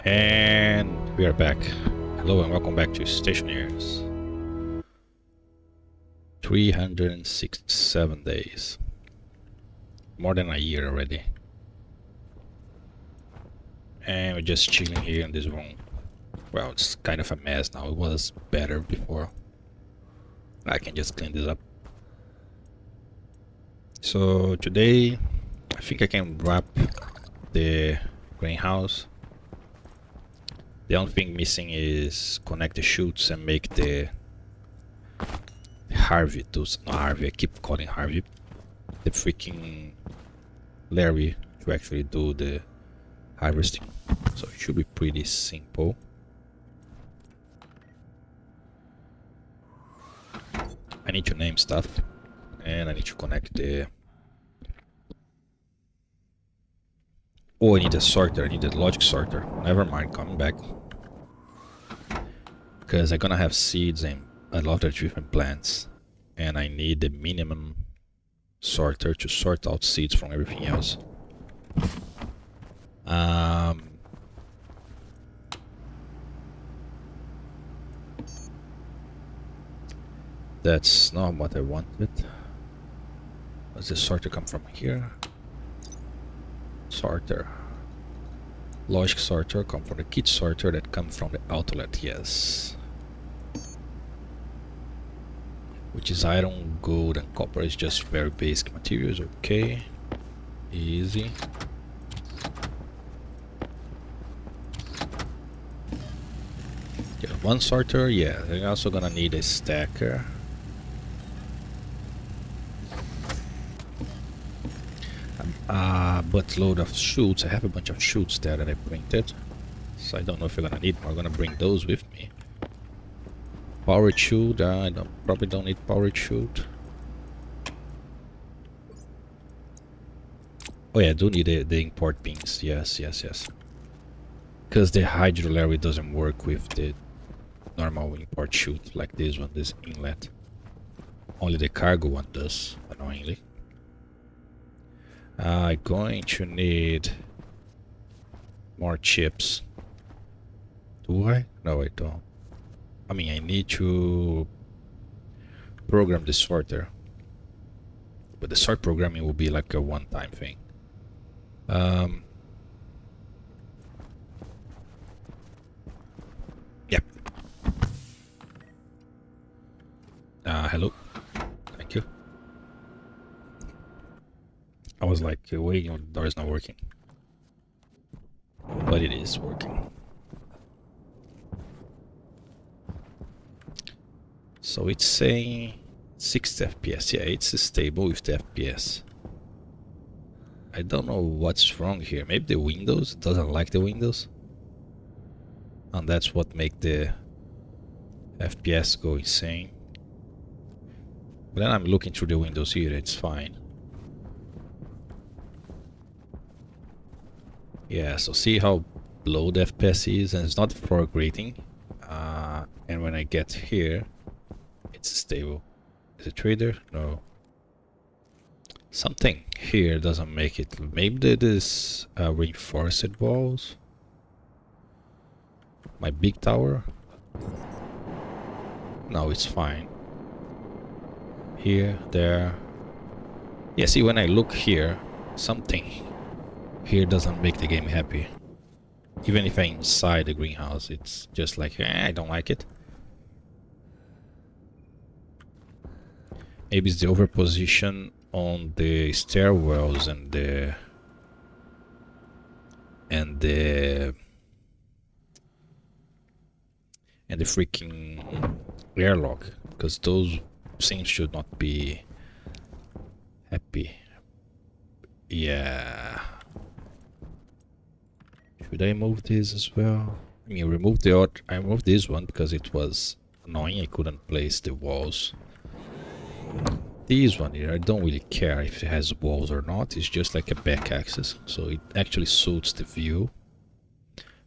And we are back. Hello and welcome back to Stationeers. 367 days. More than a year already. And we're just chilling here in this room. Well, it's kind of a mess now. It was better before. I can just clean this up. So today, I think I can wrap the greenhouse. The only thing missing is connect the chutes and make the Harvey tools. No, Harvey, I keep calling Harvey. The freaking larre to actually do the harvesting. So it should be pretty simple. I need to name stuff and I need to connect the... Oh, I need a sorter. I need a logic sorter. Never mind, coming back. Because I'm gonna have seeds and a lot of different plants. And I need the minimum sorter to sort out seeds from everything else. That's not what I wanted. Does the sorter come from here? Sorter. Logic sorter come from the kit sorter that comes from the outlet, yes. Which is iron, gold and copper. Is just very basic materials, okay. Easy. Yeah, one sorter, yeah. I'm also gonna need a stacker. Buttload of chutes. I have a bunch of chutes there that I printed. So I don't know if we're gonna need more. I'm gonna bring those with me. Power chute, I probably don't need power chute. Oh yeah, I do need the import pins. Yes. Because the hydro larre doesn't work with the normal import chute like this one, this inlet. Only the cargo one does, annoyingly. I'm going to need more chips. Do I? No, I don't. I mean, I need to program the sorter. But the sort programming will be like a one-time thing. Yep. Hello. Thank you. I was like, wait, the door is not working. But it is working. So it's saying 60 FPS. Yeah, it's stable with the FPS. I don't know what's wrong here. Maybe the Windows doesn't like the Windows. And that's what makes the FPS go insane. But then I'm looking through the windows here, it's fine. Yeah, so see how low the FPS is, and it's not for grading. And when I get here, it's stable. Is it trader? No. Something here doesn't make it. Maybe this reinforced walls. My big tower. No, it's fine. Here, there. Yeah, see, when I look here, something here doesn't make the game happy. Even if I'm inside the greenhouse, it's just like, I don't like it. Maybe it's the overposition on the stairwells and the freaking airlock, because those things should not be happy. Yeah. Should I move this as well? I mean, remove the odd. I removed this one because it was annoying. I couldn't place the walls. This one here, I don't really care if it has walls or not. It's just like a back axis, so it actually suits the view.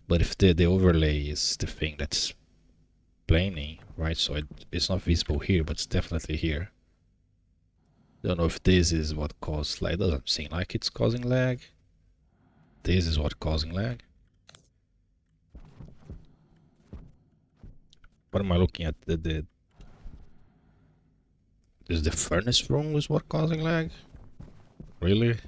But if the overlay is the thing that's planing, right? So it's not visible here, but it's definitely here. Don't know if this is what caused lag. It doesn't seem like it's causing lag. This is what causing lag. What am I looking at? Is the furnace room is what causing lag? Really?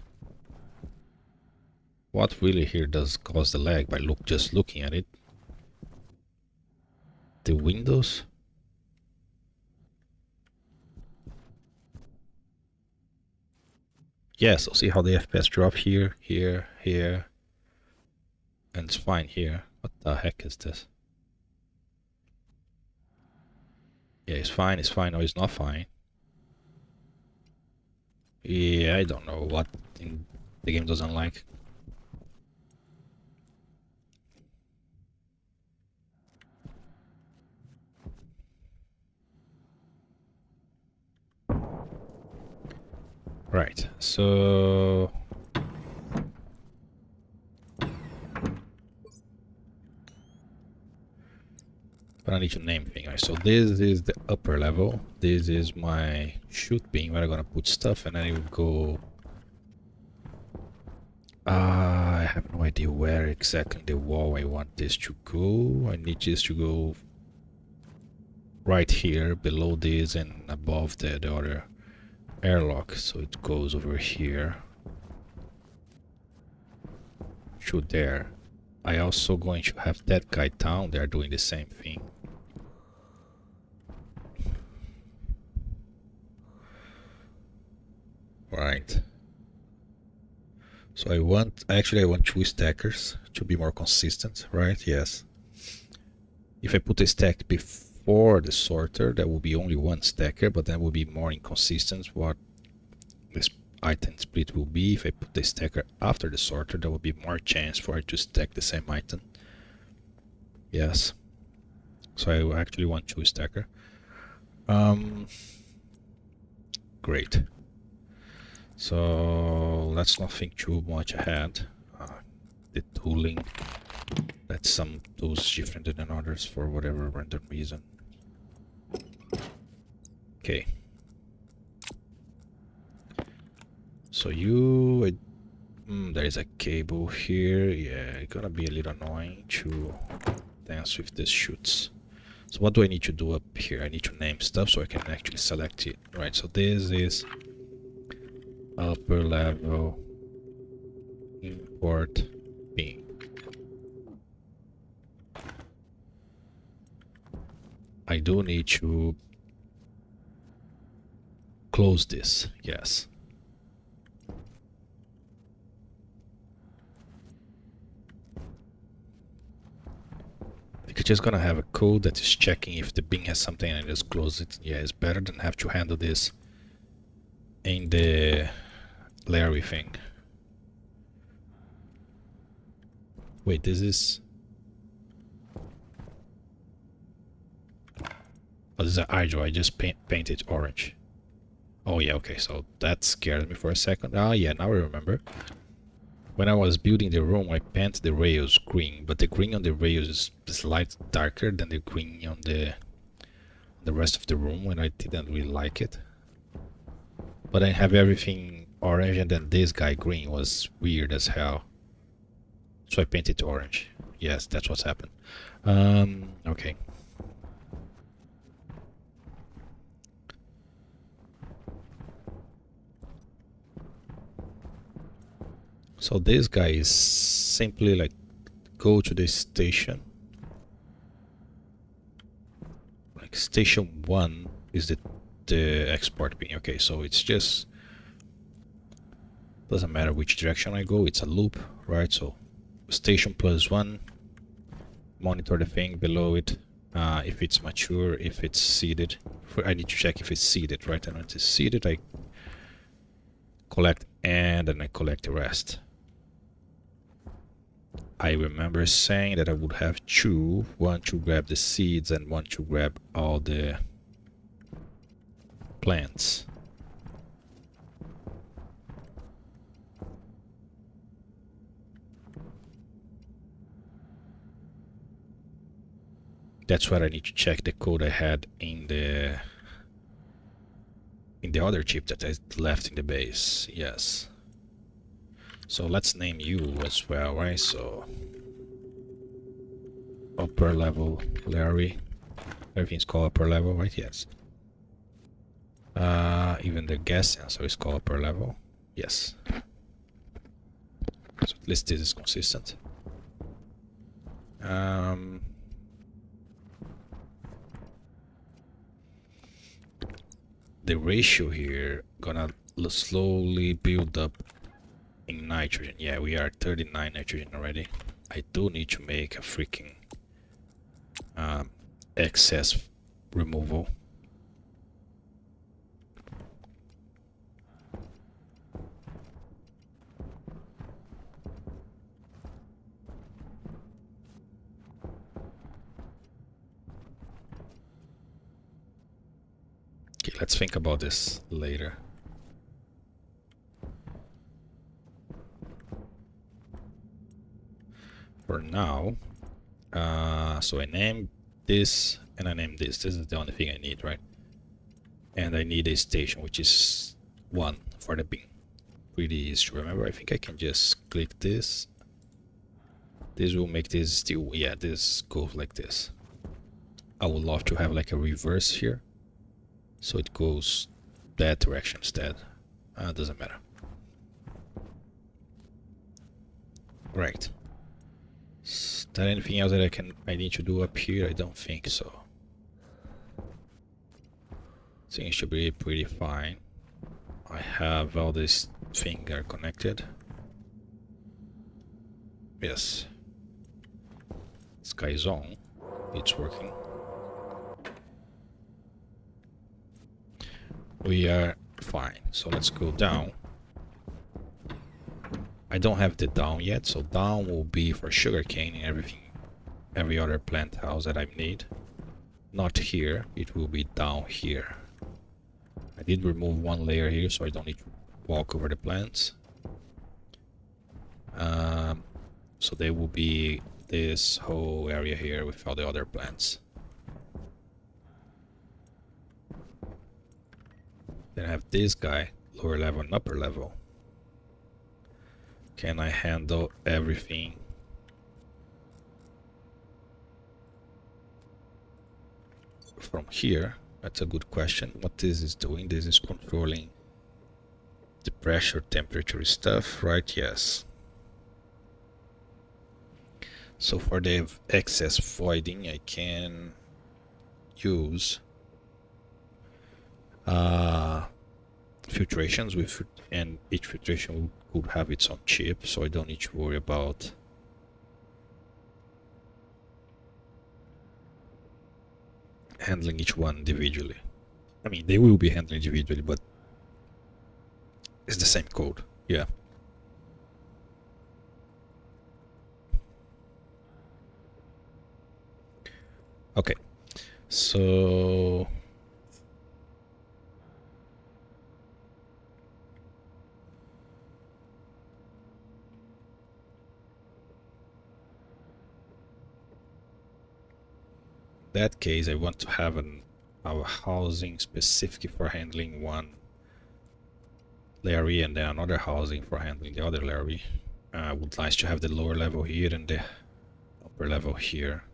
What really here does cause the lag by just looking at it? The windows? Yeah, so see how the FPS drop here, here, here, and it's fine here. What the heck is this? Yeah, it's fine, it's fine, no, it's not fine. Yeah, I don't know what the game doesn't like. Right, so... But I need to name things. Right? So this is the upper level. This is my shoot beam where I'm gonna put stuff, and then it will go... I have no idea where exactly the wall I want this to go. I need this to go right here, below this and above the other airlock. So it goes over here. To there. I also going to have that guy down there doing the same thing. Right. So I want two stackers to be more consistent, right? Yes. If I put a stack before the sorter, that will be only one stacker, but that will be more inconsistent what this item split will be. If I put the stacker after the sorter, there will be more chance for it to stack the same item. Yes. So I actually want two stacker. Great. So let's not think too much ahead. The tooling, that's some tools different than others for whatever random reason. Okay. So there is a cable here. Yeah, it's gonna be a little annoying to dance with these chutes. So what do I need to do up here? I need to name stuff so I can actually select it. Right, so this is upper level import beam. I do need to close this, yes. I think I'm just gonna have a code that is checking if the beam has something and I just close it. Yeah, it's better than have to handle this in the larre thing. Wait, this is... Oh, this is an hydro. I just painted orange. Oh yeah, okay, so that scared me for a second. Ah yeah, now I remember. When I was building the room, I painted the rails green, but the green on the rails is slightly darker than the green on the rest of the room, and I didn't really like it. But I have everything orange, and then this guy green was weird as hell. So I painted orange. Yes, that's what's happened. Okay. So this guy is simply like go to this station. Like station 1 is the export beam. Okay, so it's just doesn't matter which direction I go, it's a loop, right? So station +1, monitor the thing below it, if it's mature, if it's seeded. I need to check if it's seeded, right? And when it's seeded, I collect and then I collect the rest. I remember saying that I would have two, one to grab the seeds and one to grab all the plants. That's where I need to check the code I had in the other chip that I left in the base. Yes. So let's name you as well, right? So upper level larre. Everything's called upper level, right? Yes. Even the gas sensor is called upper level. Yes. So at least this is consistent. The ratio here gonna slowly build up in nitrogen. Yeah, we are 39 nitrogen already. I do need to make a freaking excess removal. Okay, let's think about this later. For now, so I named this and I named this. This is the only thing I need, right? And I need a station, which is 1 for the bin. Pretty easy to remember. I think I can just click this. This will make this still, yeah, this goes like this. I would love to have like a reverse here, so it goes that direction instead. Doesn't matter. Right. Is there anything else that I need to do up here? I don't think so. Things should be pretty fine. I have all these things are connected. Yes. Sky is on. It's working. We are fine. So let's go down. I don't have the down yet, so down will be for sugarcane and everything, every other plant house that I need. Not here, it will be down here. I did remove one layer here, so I don't need to walk over the plants. So they will be this whole area here with all the other plants. Then I have this guy, lower level and upper level. Can I handle everything? From here? That's a good question. What this is doing, this is controlling the pressure, temperature stuff, right? Yes. So for the excess voiding, I can use filtrations with, and each filtration could have its own chip, so I don't need to worry about handling each one individually. I mean, they will be handled individually, but it's the same code. Yeah. Okay. So in that case, I want to have our housing specific for handling one larre and then another housing for handling the other larre. I would like to have the lower level here and the upper level here.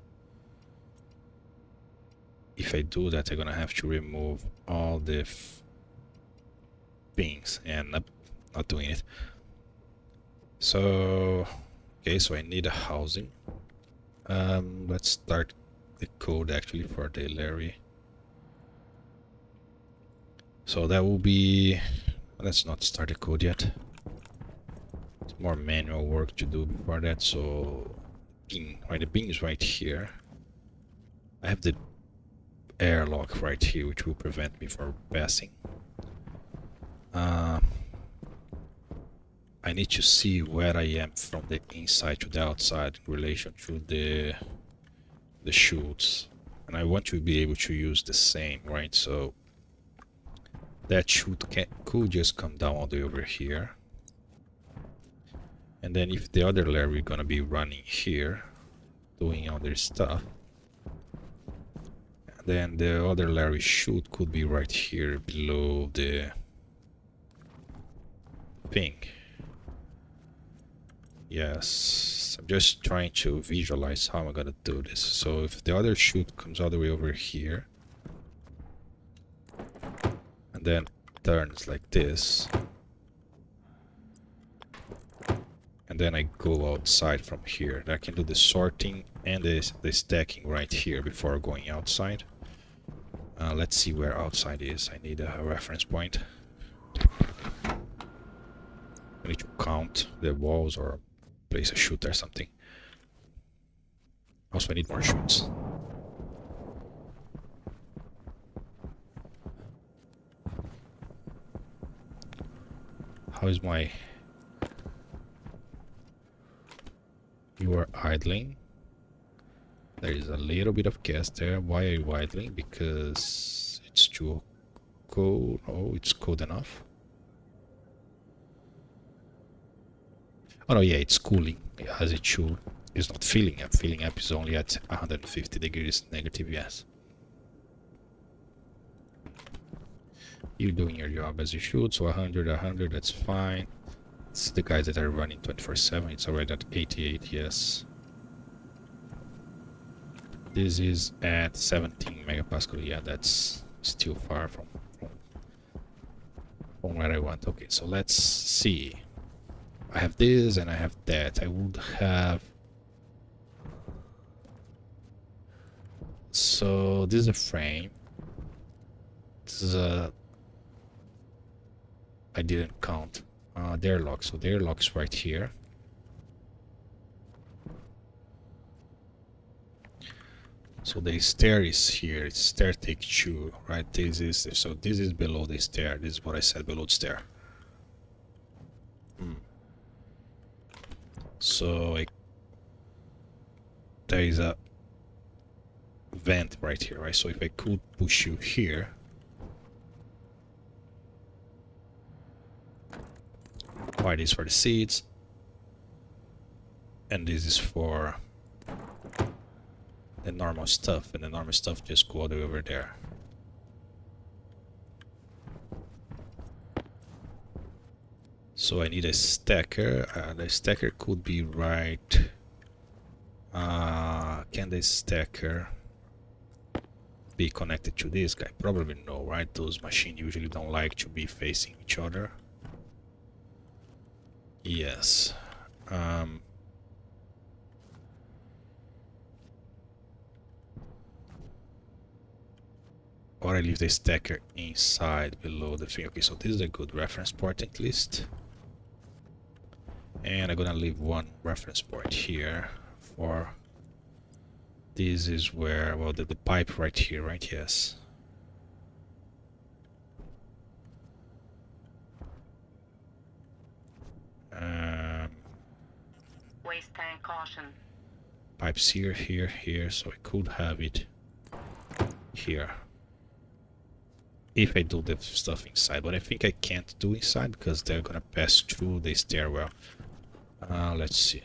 If I do that, I'm gonna have to remove all the things, and not doing it. So, okay, so I need a housing. Let's start the code actually for the larre. So that will be, let's not start the code yet. It's more manual work to do before that. So bin, right, the bin is right here. I have the airlock right here, which will prevent me from passing. I need to see where I am from the inside to the outside in relation to the chutes, and I want to be able to use the same, right? So that chute could just come down all the way over here, and then if the other larre is gonna be running here doing other stuff, then the other larre chute could be right here below the thing. Yes, I'm just trying to visualize how I'm gonna do this. So if the other chute comes all the way over here and then turns like this, and then I go outside from here, then I can do the sorting and the stacking right here before going outside. Let's see where outside is. I need a reference point. I need to count the walls or place a chute or something. Also, I need more chutes. How is my... You are idling. There is a little bit of gas there. Why are you idling? Because it's too cold. Oh, it's cold enough. Oh no, yeah, it's cooling as it should. It's not filling up. Filling up is only at 150 degrees negative, yes. You're doing your job as you should, so 100, that's fine. It's the guys that are running 24/7. It's already at 88, yes. This is at 17 megapascal. Yeah, that's still far from where I want. Okay, so let's see. I have this and I have that. I would have... So this is a frame. This is a... I didn't count the airlock. So the airlock's right here. So the stair is here. It's stair take 2, right? This is below the stair. This is what I said, below the stair. So there is a vent right here, right? So if I could push you here, right, this is for the seeds, and this is for the normal stuff, and the normal stuff just go all the way over there. So I need a stacker. The stacker could be right. Can the stacker be connected to this guy? Probably no, right? Those machines usually don't like to be facing each other. Yes. Or I leave the stacker inside below the thing. Okay, so this is a good reference point at least. And I'm gonna leave one reference point here for... This is where, well, the pipe right here, right? Yes. Waste tank caution. Pipes here, here, here, so I could have it here. If I do the stuff inside, but I think I can't do inside because they're gonna pass through the stairwell. Let's see.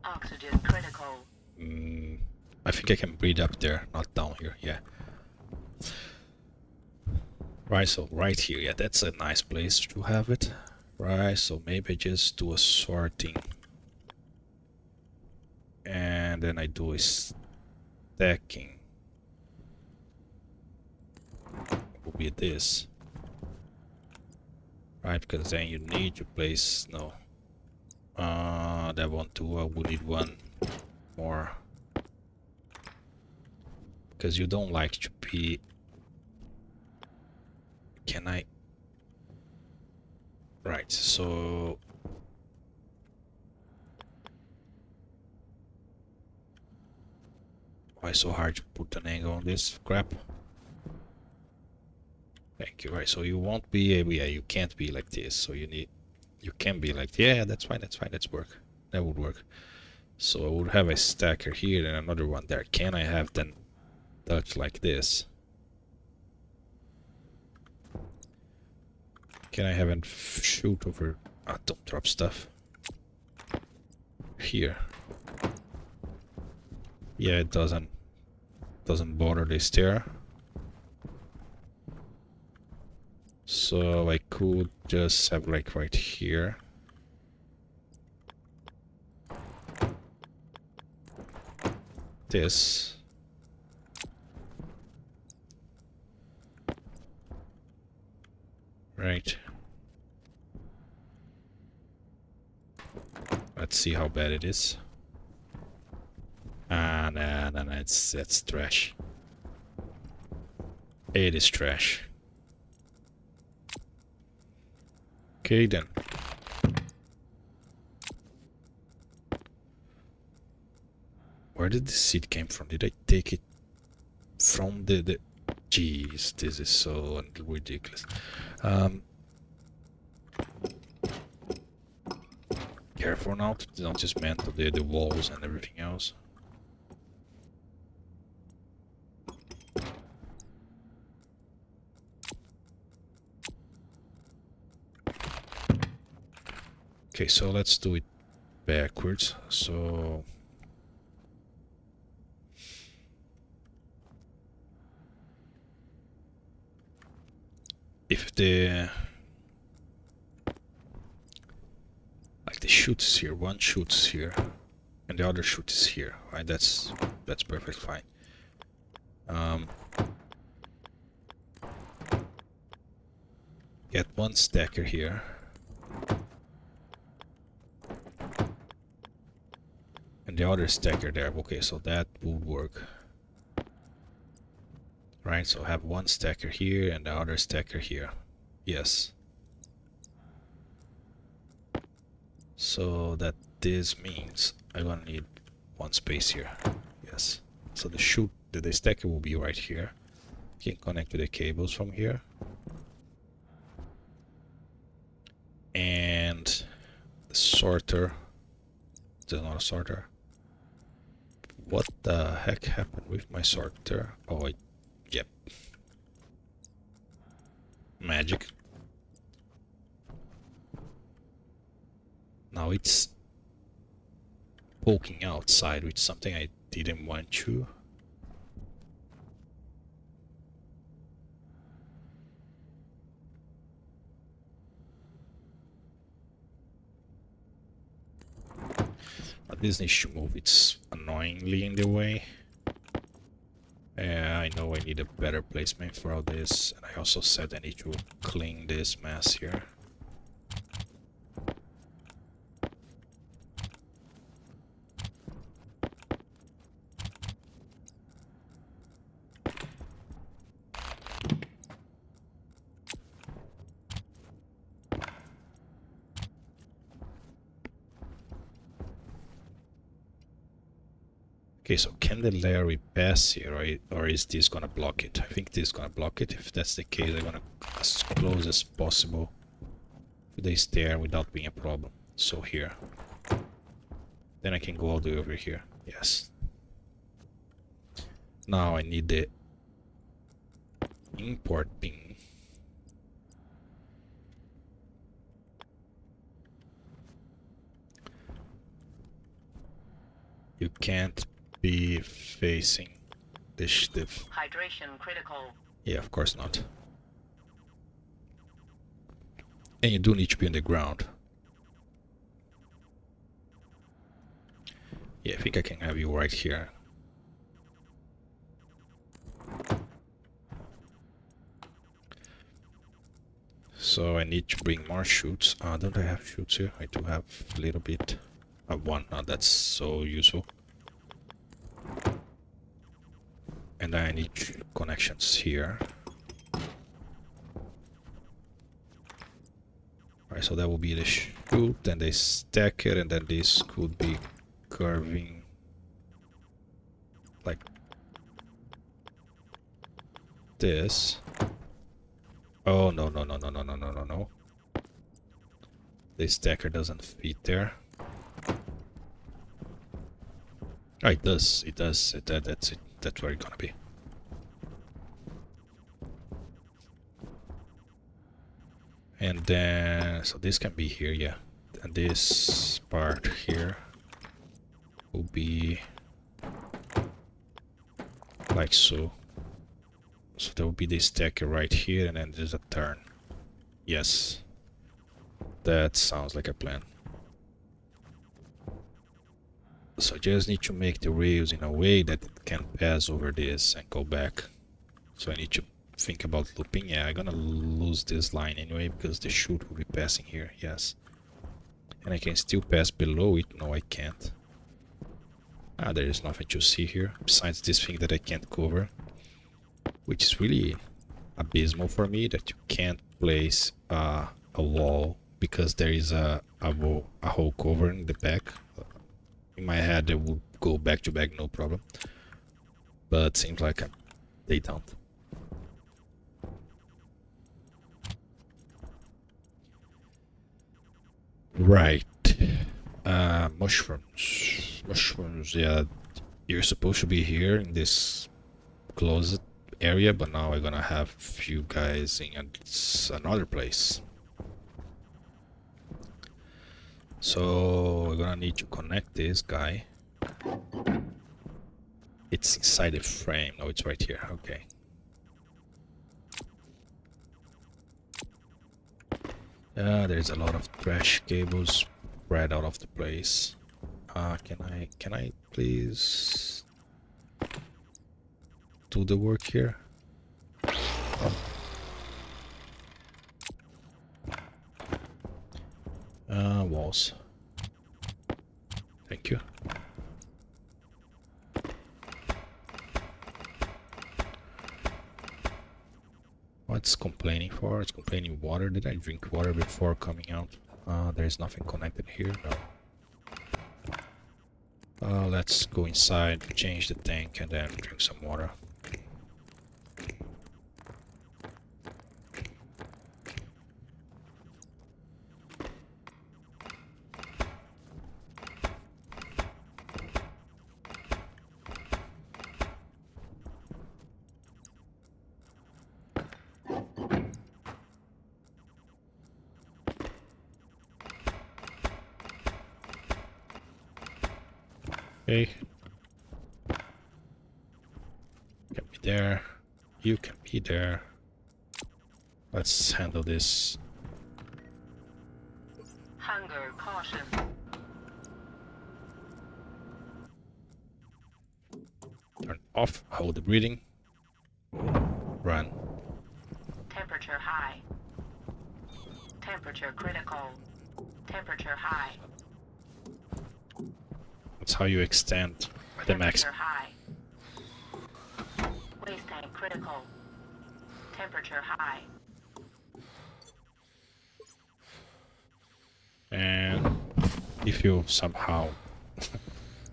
Oxygen critical. I think I can breathe up there, not down here. Yeah. Right, so right here. Yeah, that's a nice place to have it. Right, so maybe I just do a sorting. And then I do a stacking. Will be this. Right, because then you need to place... No. That one too. I would need one more. Because you don't like to be... Can I... Right, so... Why so hard to put an angle on this crap? Thank you. Right, so you won't be able... Yeah, you can't be like this. So you need... You can be like... Yeah, that's fine, that's fine, that's work. That would work. So I would have a stacker here and another one there. Can I have them touch like this? Can I have a shoot over? Ah, don't drop stuff. Here. Yeah, it doesn't bother the stair. So I could just have like right here. This. Right. Let's see how bad it is. Ah, no, that's trash. It is trash. Okay then. Where did the seed came from? Did I take it from the... Jeez, this is so ridiculous. Careful now to don't dismantle the walls and everything else. Okay, so let's do it backwards. So if the chute is here, one chute is here, and the other chute is here, right? That's perfect fine. Get one stacker here. And the other stacker there. Okay, so that would work. Right, so have one stacker here and the other stacker here. Yes. So that this means I'm gonna need one space here. Yes. So the chute, the stacker will be right here. You can connect to the cables from here. And the sorter. There's not a sorter. What the heck happened with my sorter? Oh, yep. Magic. Now it's poking outside with something I didn't want to. But this needs to move. It's annoyingly in the way. I know I need a better placement for all this. And I also said I need to clean this mess here. Okay, so can the larre pass here, or is this gonna block it? I think this is gonna block it. If that's the case, I'm gonna as close as possible to the stair without being a problem. So here. Then I can go all the way over here. Yes. Now I need the import pin. You can't be facing the Hydration critical. Yeah, of course not. And you do need to be on the ground. Yeah, I think I can have you right here. So I need to bring more chutes. Don't I have chutes here? I do have a little bit. One. That's so useful. And I need connections here. Alright, so that will be the chute, then they stack it, and then this could be curving like this. Oh, no. The stacker doesn't fit there. Oh, it does. That's it. That's where it's gonna be. And And then, so this can be here, yeah. And this part here will be like so. So there will be the stacker right here, and then there's a turn. Yes. That sounds like a plan. So just need to make the rails in a way that it can pass over this and go back. So I need to think about looping. Yeah, I'm gonna lose this line anyway because the chute will be passing here. Yes. And I can still pass below it. No, I can't. Ah, there is nothing to see here besides this thing that I can't cover, which is really abysmal for me, that you can't place a wall because there is a hole cover in the back. In my head it would go back to back, no problem, but seems like they don't. Right. Mushrooms, yeah, you're supposed to be here in this closet area, but now we're gonna have a few guys in another place. So we're gonna need to connect this guy. It's inside the frame. No, it's right here. Okay. There's a lot of trash cables spread out of the place. Can I please do the work here? Walls. Thank you. What's complaining for? It's complaining water. Did I drink water before coming out? There's nothing connected here. No. Let's go inside, change the tank, and then drink some water. Okay. Can be there. You can be there. Let's handle this. Hunger caution. Turn off. Hold the breathing. Run. Temperature high. Temperature critical. Temperature high. That's how you extend the max. Temperature high. Waste tank critical. Temperature high. And if you somehow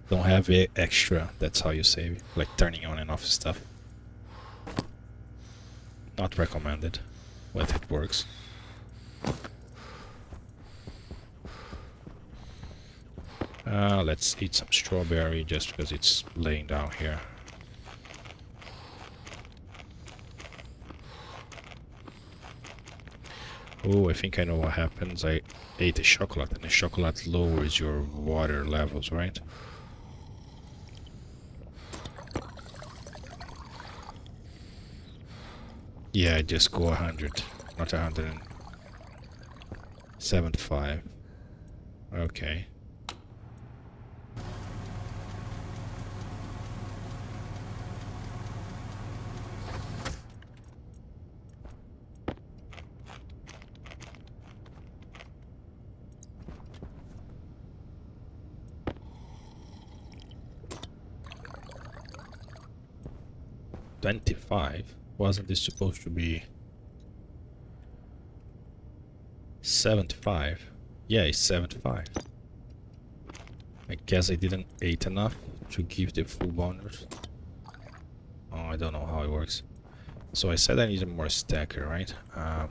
don't have it extra, that's how you save, like turning on and off stuff. Not recommended, but it works. Let's eat some strawberry just because it's laying down here. Oh, I think I know what happens. I ate a chocolate, and the chocolate lowers your water levels, right? Yeah, just go 100, not 175. Okay. $25? Wasn't this supposed to be 75? Yeah, it's 75. I guess I didn't eat enough to give the full bonus. Oh, I don't know how it works. So I said I needed more stacker, right? I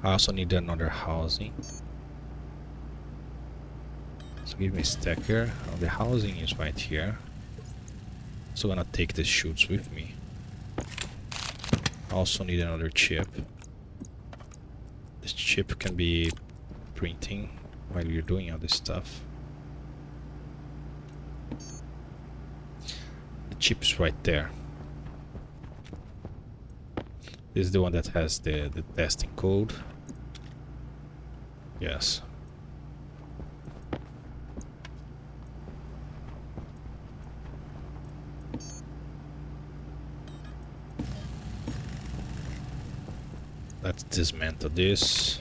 also need another housing. So give me a stacker. Oh, the housing is right here. So I'm gonna take the chutes with me. Also need another chip. This chip can be printing while you're doing all this stuff. The chip's right there. This is the one that has the testing code. Yes. Let's dismantle this.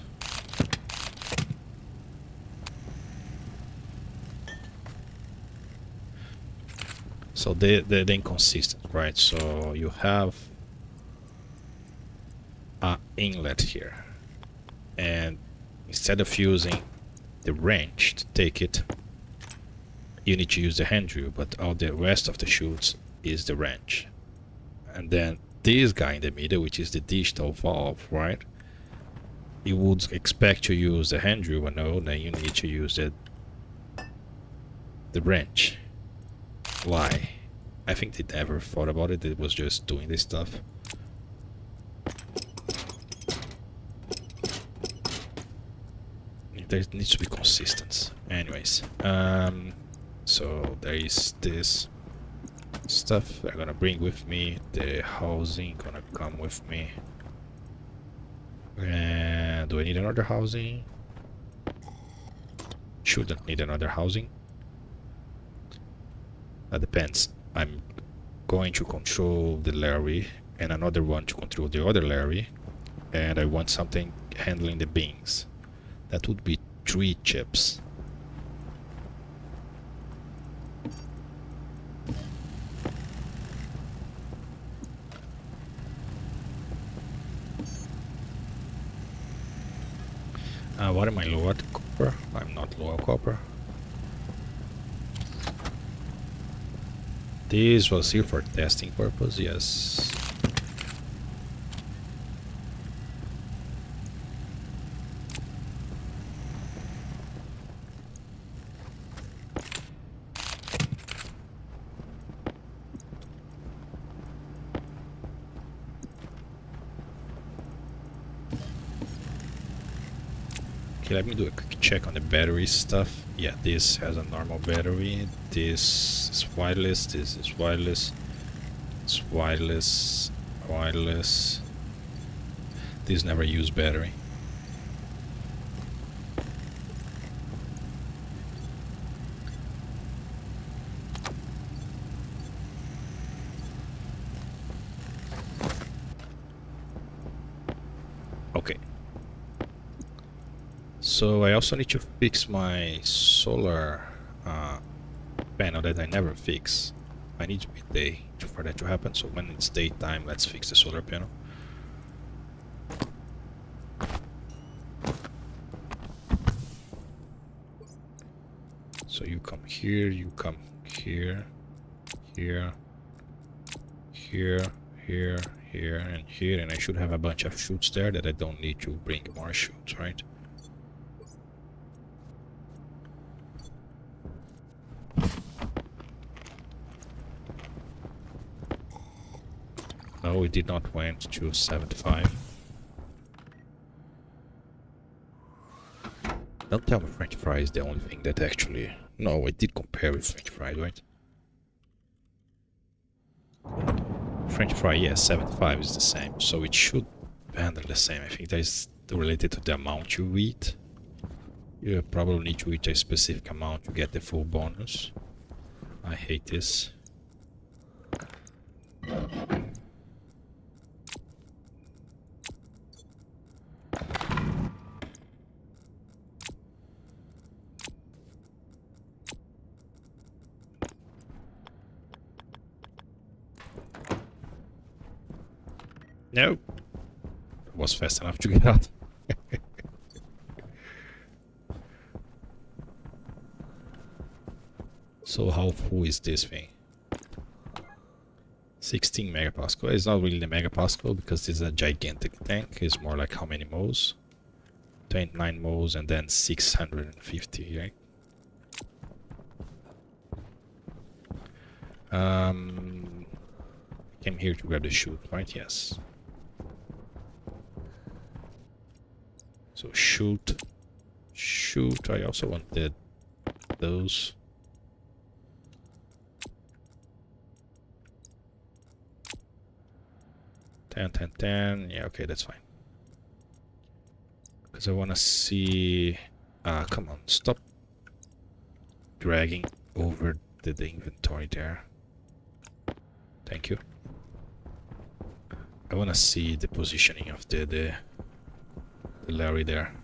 So they're inconsistent, right? So you have an inlet here, and instead of using the wrench to take it, you need to use the hand drill, but all the rest of the chutes is the wrench. And then this guy in the middle, which is the digital valve, right? You would expect to use the hand drill, but no, then you need to use the wrench. Why? I think they never thought about it. It was just doing this stuff. There needs to be consistent. Anyways, so there is this stuff I'm gonna bring with me. The housing gonna come with me. And do I need another housing? Shouldn't need another housing. That depends. I'm going to control the larre and another one to control the other larre, and I want something handling the beans. That would be 3 chips. What am I low at? Copper? I'm not low at copper. This was here for testing purpose, yes. Okay, let me do a quick check on the battery stuff. Yeah, this has a normal battery. This is wireless. This is wireless. It's wireless. Wireless. This never use battery. Okay. So I also need to fix my solar panel that I never fix. I need to be day for that to happen. So when it's daytime, let's fix the solar panel. So you come here, you come here, here, here, here, here, and here, and I should have a bunch of chutes there that I don't need to bring more chutes, right? No, we did not went to 75. Don't tell me French fry is the only thing that actually... No, I did compare with French fry, right? French fry, yes, 75 is the same, so it should handle the same. I think that is related to the amount you eat. You probably need to eat a specific amount to get the full bonus. I hate this. Nope. It was fast enough to get out. So how full is this thing? 16 megapascal. It's not really the megapascal because it's a gigantic tank. It's more like how many moles? 29 moles and then 650, right? Came here to grab the chute, right? Yes. So shoot. Shoot, I also wanted those. Ten. Yeah, okay, that's fine. Because I want to see... come on, stop dragging over the inventory there. Thank you. I want to see the positioning of the larre there.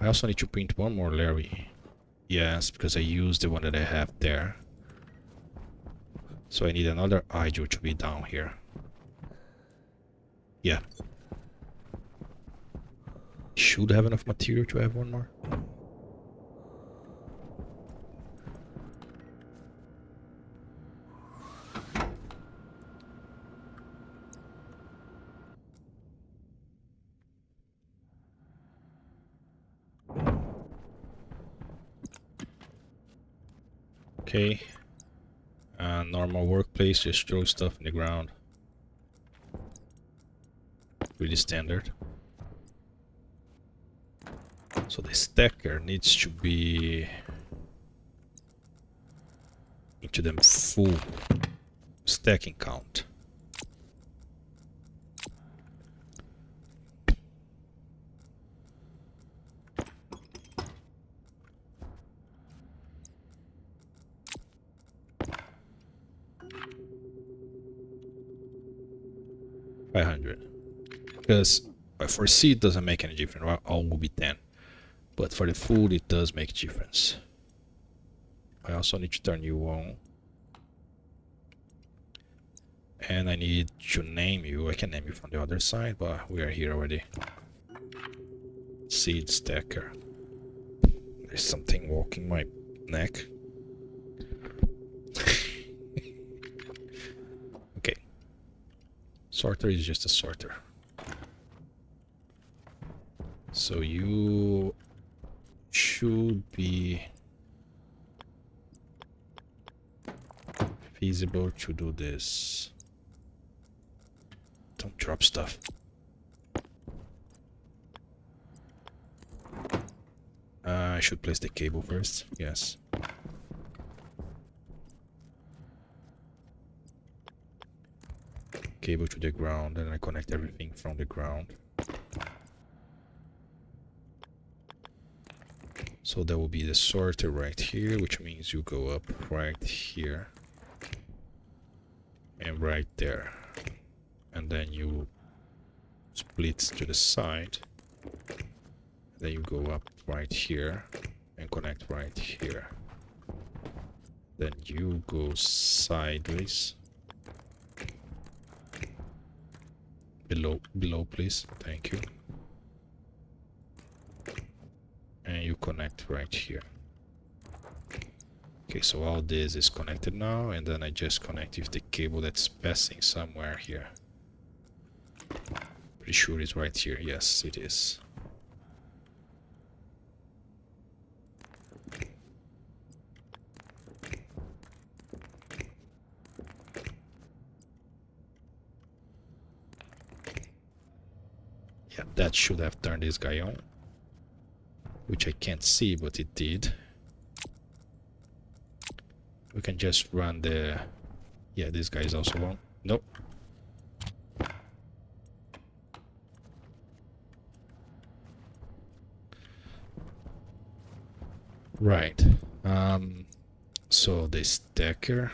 I also need to print one more larre. Yes, because I used the one that I have there. So I need another idle to be down here. Yeah. Should have enough material to have one more. Okay. Normal workplace, just throw stuff in the ground. Really standard. So the stacker needs to be into the full stacking count. Because for seed it doesn't make any difference, all will be 10. But for the food it does make a difference. I also need to turn you on. And I need to name you. I can name you from the other side, but we are here already. Seed stacker. There's something walking my neck. Okay. Sorter is just a sorter. So you should be feasible to do this. Don't drop stuff. I should place the cable first. Yes. Cable to the ground, and I connect everything from the ground. So that will be the sorter right here, which means you go up right here and right there, and then you split to the side, then you go up right here and connect right here, then you go sideways below please, thank you, and you connect right here. Okay, so all this is connected now, and then I just connect with the cable that's passing somewhere here. Pretty sure it's right here. Yes, it is. Yeah, that should have turned this guy on, which I can't see, but it did. We can just run the... Yeah, this guy is also on. Nope. Right. So the stacker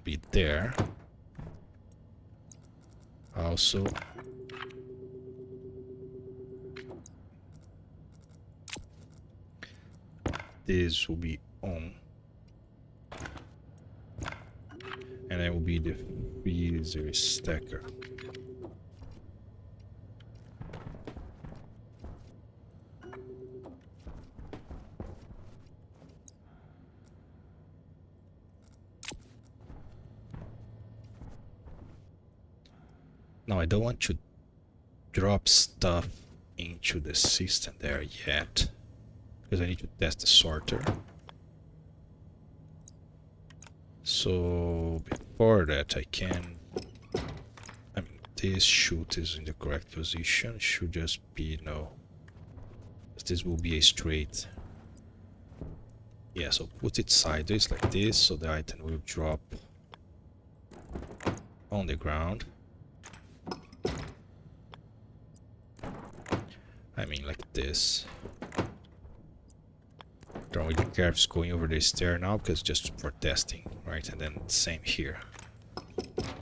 be there. Also this will be on, and it will be the freezer stacker. Now I don't want to drop stuff into the system there yet, because I need to test the sorter. So for that I can... I mean, this chute is in the correct position. Should just be... no. This will be a straight... yeah, so put it sideways like this, so the item will drop on the ground. I mean, like this. Don't really care if it's going over the stair now, because just for testing, right? And then same here.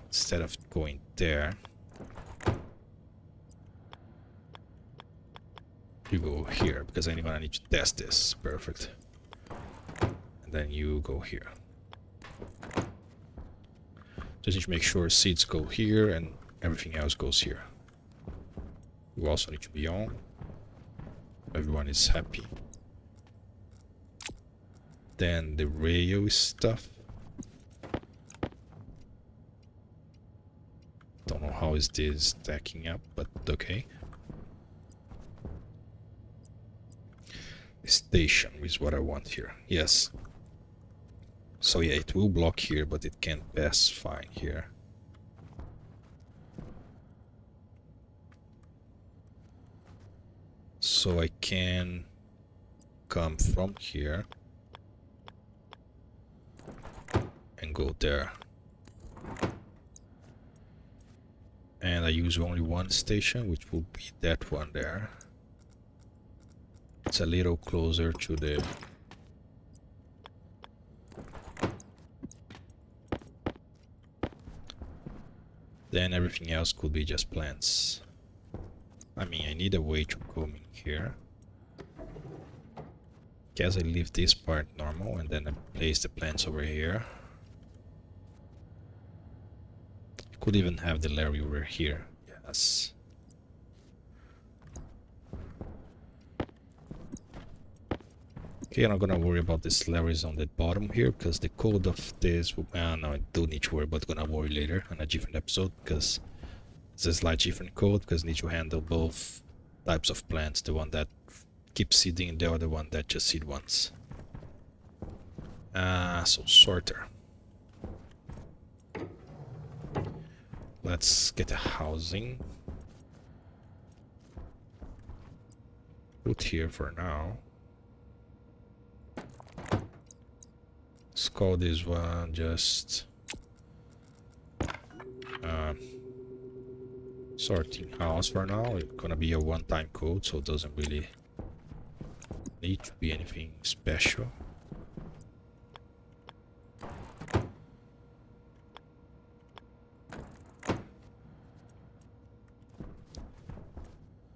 Instead of going there, you go here, because I'm gonna need to test this. Perfect. And then you go here. Just need to make sure seeds go here and everything else goes here. You also need to be on. Everyone is happy. Then the rail stuff. Don't know how is this stacking up, but okay. Station is what I want here. Yes. So yeah, it will block here, but it can pass fine here. So I can come from here and go there. And I use only one station, which will be that one there. It's a little closer to the... then everything else could be just plants. I mean, I need a way to come in here. Guess I leave this part normal and then I place the plants over here. Could even have the larre over here. Yes. Okay, I'm not gonna worry about this larres on the bottom here, because the code of this... no, I do need to worry, but gonna worry later on a different episode, because it's a slight different code, because I need to handle both types of plants, the one that keeps seeding and the other one that just seed once. So sorter. Let's get a housing. Put here for now. Let's call this one just sorting house for now. It's gonna be a one-time code, so it doesn't really need to be anything special.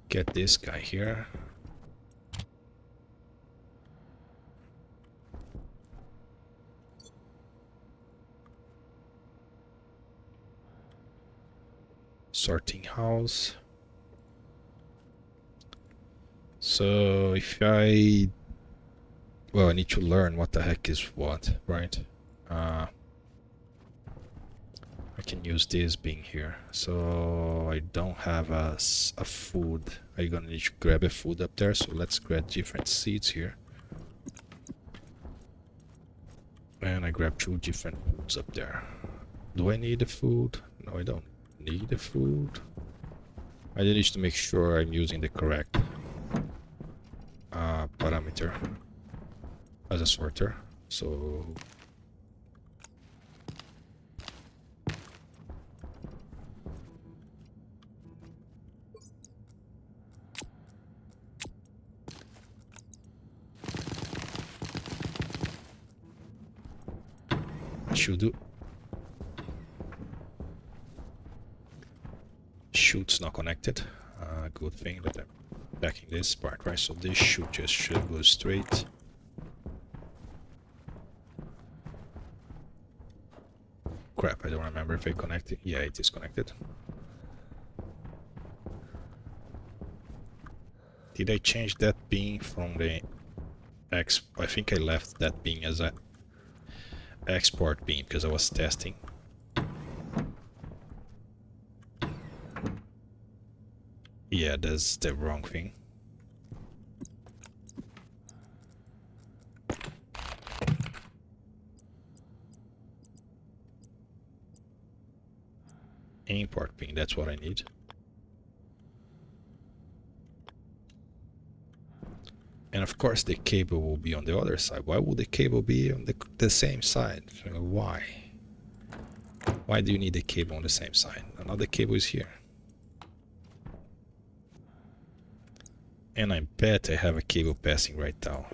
Get this guy here. Sorting house. So if I... well, I need to learn what the heck is what, right? I can use this being here. So I don't have a food. I'm gonna need to grab a food up there, so let's grab different seeds here. And I grab 2 different foods up there. Do I need the food? No, I don't need the food. I need to make sure I'm using the correct parameter as a sorter. So should do. Chute's not connected. Good thing that I'm backing this part, right? So this chute just should go straight. Crap, I don't remember if I connected. Yeah, it is connected. Did I change that being from the I think I left that being as a export beam because I was testing. Yeah, that's the wrong thing. Import pin, that's what I need. And of course the cable will be on the other side. Why would the cable be on the same side? Why? Why do you need the cable on the same side? Another cable is here. And I bet I have a cable passing right now.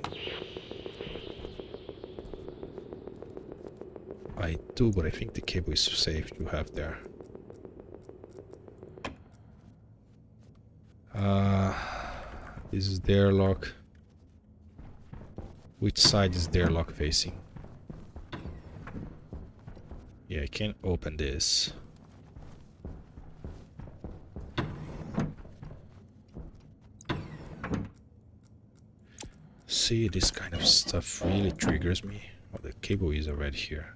I do, but I think the cable is safe to have there. This is their lock. Which side is their lock facing? Yeah, I can open this. See, this kind of stuff really triggers me. Oh, the cable is already here.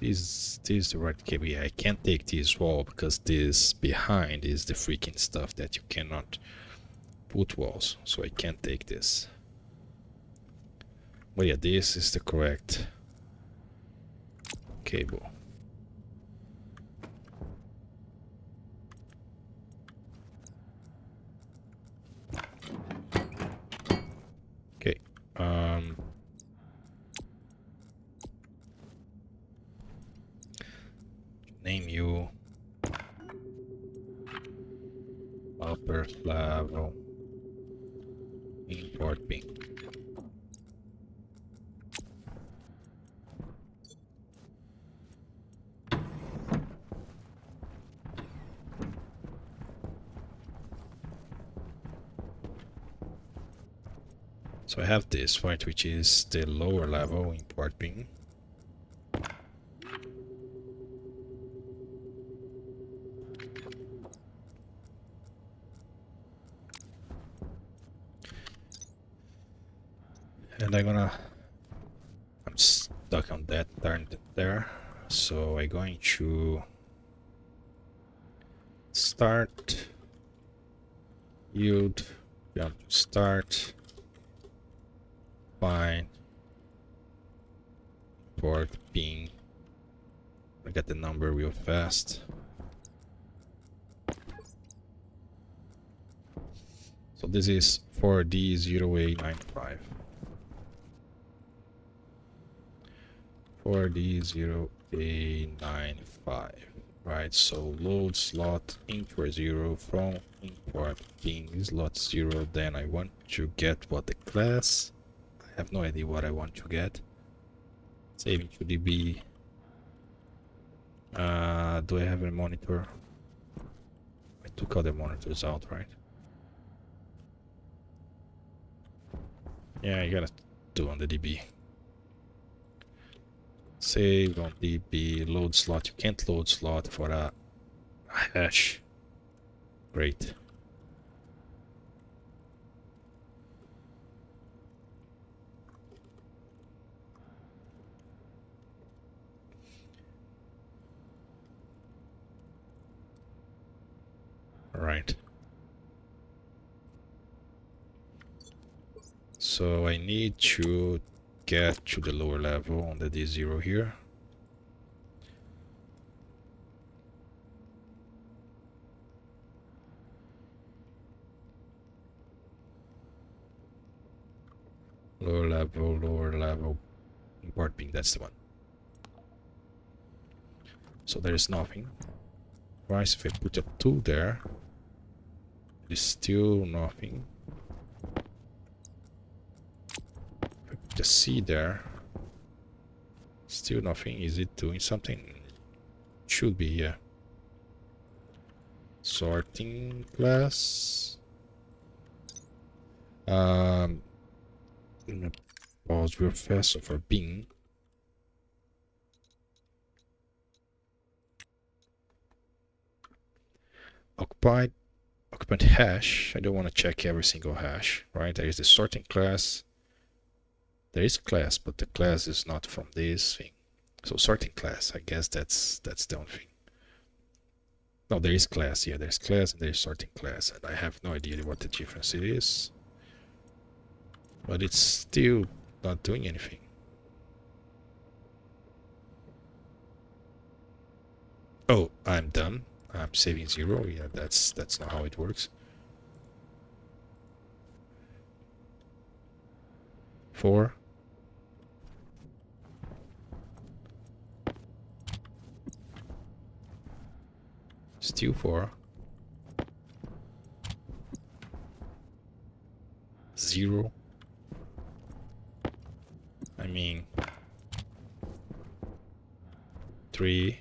This is the right cable. Yeah, I can't take this wall because this behind is the freaking stuff that you cannot put walls. So I can't take this. But yeah, this is the correct cable. Okay. Name you upper level import pin. So I have this, right, which is the lower level import pin. And I'm stuck on that darn there. So I'm going to start, yield, jump to start, find, import pin. I got the number real fast. So this is 4D0A95. 4D0A95. Right, so load slot import 0 from import pin slot 0. Then I want to get what the class. I have no idea what I want to get. Saving to DB. Do I have a monitor? I took all the monitors out, right? Yeah, you gotta do on the DB. Save on DB, load slot. You can't load slot for a hash. Great. Alright. So I need to get to the lower level on the D0 here. Lower level, import pin, that's the one. So there is nothing. Right, if I put a 2 there, there's still nothing. If I put a C there, still nothing. Is it doing something? Should be, yeah. Sorting class. I'm gonna pause real fast. So for bin, occupied occupant hash. I don't want to check every single hash, right? There is the sorting class. There is class, but the class is not from this thing. So sorting class, I guess that's the only thing. No, there is class. Yeah, there's class and there's sorting class, and I have no idea what the difference it is. But it's still not doing anything. Oh, I'm done. I'm saving 0. Yeah, that's not how it works. 4. Still 4. 0. I mean 3.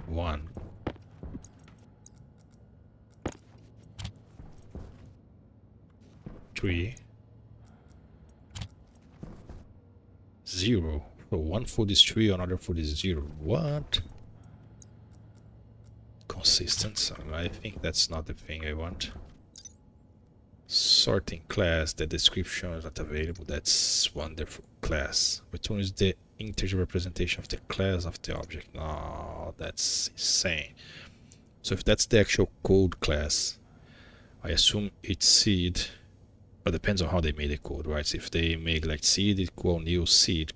1. 3. 0. So one foot is 3, another foot is 0. What? Consistent. I think that's not the thing I want. Sorting class. The description is not available. That's wonderful. Class returns the integer representation of the class of the object. No, that's insane. So if that's the actual code class, I assume it's seed. But depends on how they made the code, right? So if they make like seed equal new seed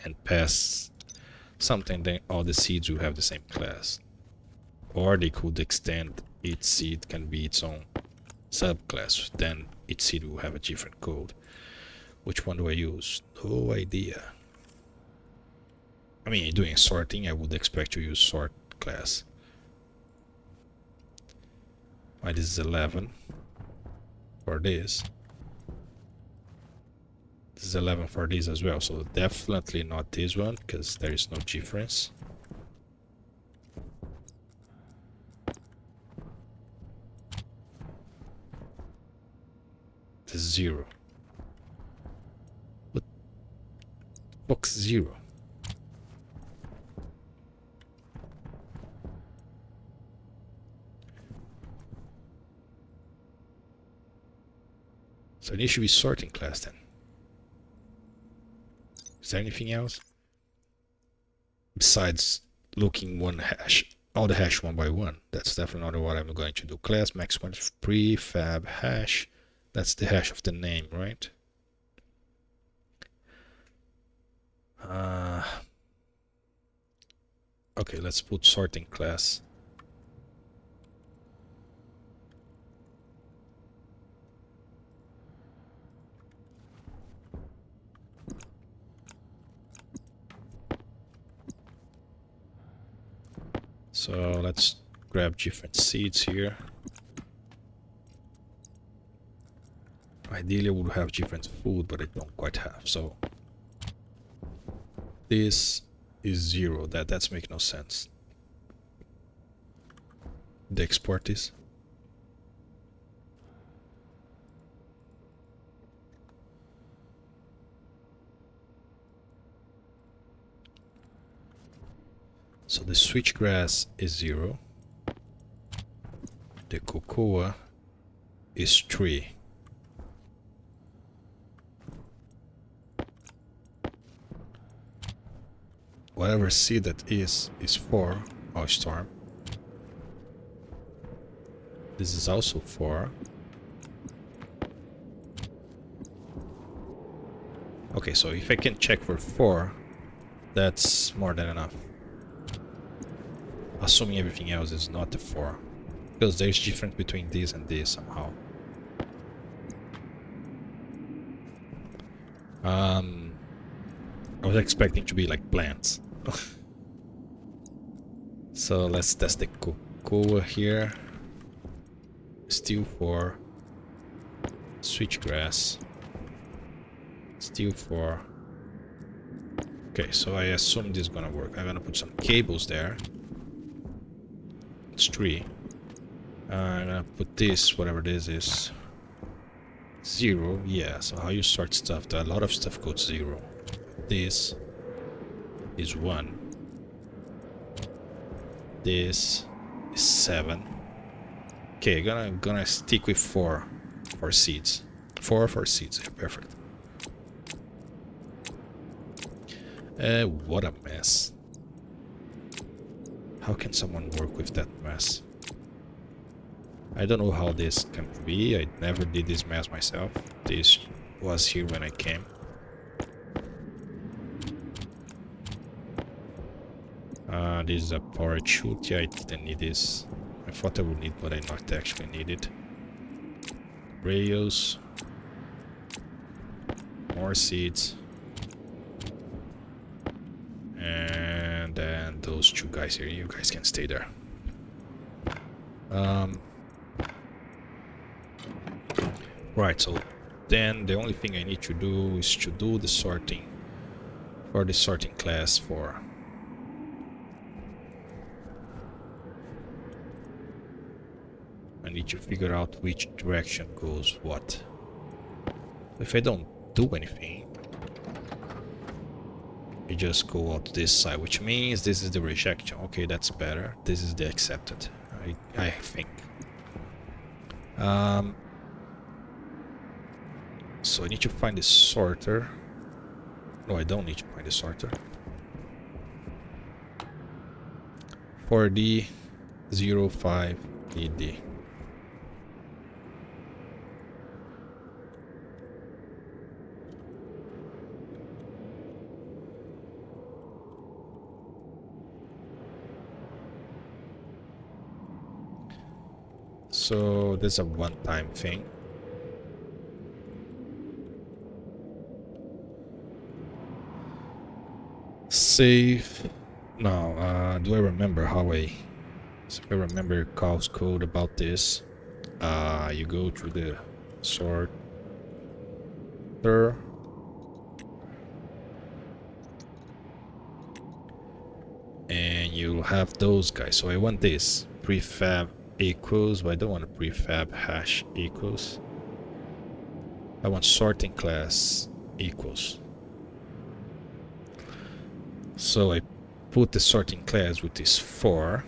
and pass something, then all the seeds will have the same class. Or they could extend each seed can be its own subclass, then each seed will have a different code. Which one do I use? No idea. I mean, doing sorting, I would expect to use sort class. Right, this is 11 for this. This is 11 for this as well, so definitely not this one, because there is no difference. This is 0. What? Box 0. So it should be sorting class then. Is there anything else? Besides looking one hash, all the hash one by one. That's definitely not what I'm going to do. Class max one prefab hash. That's the hash of the name, right? Okay, let's put sorting class. So let's grab different seeds here. Ideally I would have different food, but I don't quite have. So this is 0. That's make no sense. The export is. So the switchgrass is 0. The cocoa is 3. Whatever seed that is 4. Oh, storm. This is also 4. Okay, so if I can check for 4, that's more than enough. Assuming everything else is not the 4. Because there's difference between this and this somehow. I was expecting to be like plants. So let's test the cocoa here. Still 4. Switchgrass. Still 4. Okay, so I assume this is gonna work. I'm gonna put some cables there. It's 3. I'm gonna put this, whatever this is. 0, yeah, so how you sort stuff, a lot of stuff goes 0. This is 1. This is 7. Okay, I'm gonna stick with 4 for seeds. 4 for seeds, yeah, perfect. What a mess. How can someone work with that mess? I don't know how this can be. I never did this mess myself. This was here when I came. This is a power chute. Yeah, I didn't need this. I thought I would need, but I not actually need it. Rails. More seeds. And then those two guys here. You guys can stay there. Right, so then the only thing I need to do is to do the sorting for the sorting class 4. I need to figure out which direction goes what. If I don't do anything, you just go out this side, which means this is the rejection. Okay, that's better. This is the accepted, I think. So I need to find the sorter. No, I don't need to find the sorter. 4D05DD. So this is a one-time thing. Save. Now, do I remember how I... So if I remember Carl's code about this, you go to the sorter. And you'll have those guys. So I want this prefab equals, but I don't want a prefab hash equals. I want sorting class equals. So I put the sorting class with this 4.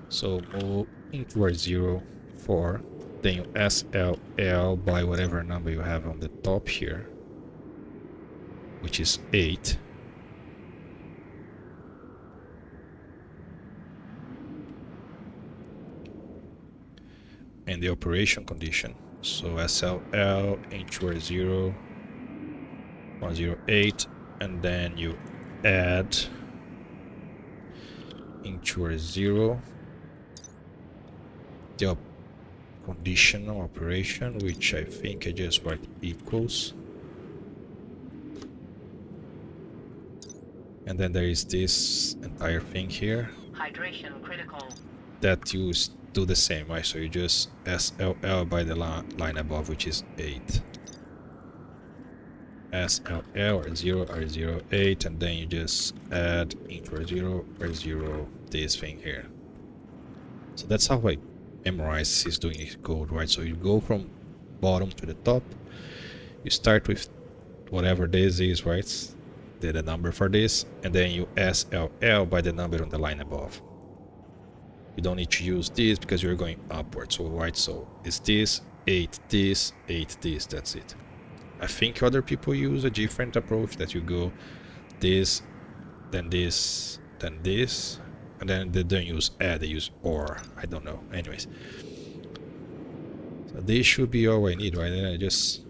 So move into our 0, 4. Then you SLL by whatever number you have on the top here, which is 8. And the operation condition. So SLL into our 0, 108, and then you add into our 0 the conditional operation, which I think I just write equals. And then there is this entire thing here. Hydration critical. That you do the same, right? So you just SLL by the line above, which is 8. SLL R0R08, and then you just add into R0R0 this thing here. So that's how I memorize he's doing his code, right? So you go from bottom to the top. You start with whatever this is, right? The number for this, and then you SLL by the number on the line above. You don't need to use this because you're going upwards, so right? So it's this, 8 this, 8 this, that's it. I think other people use a different approach, that you go this, then this, then this, and then they don't use add, they use or. I don't know. Anyways, so this should be all I need, right? Then I just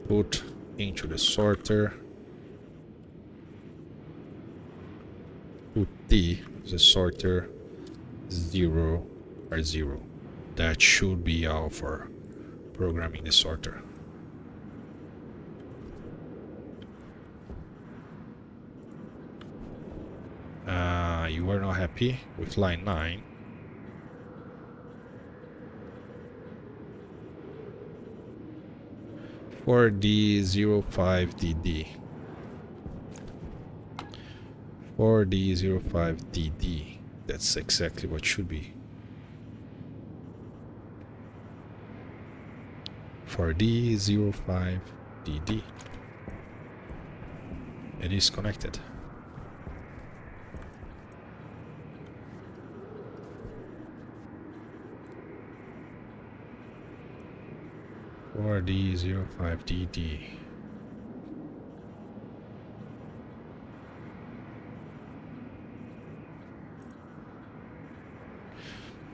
put into the sorter, put the sorter 0 or 0. That should be all for programming the sorter. You are not happy with line 9. For D05DD. For D05DD. That's exactly what should be. For D05DD. It is connected. For D05DD.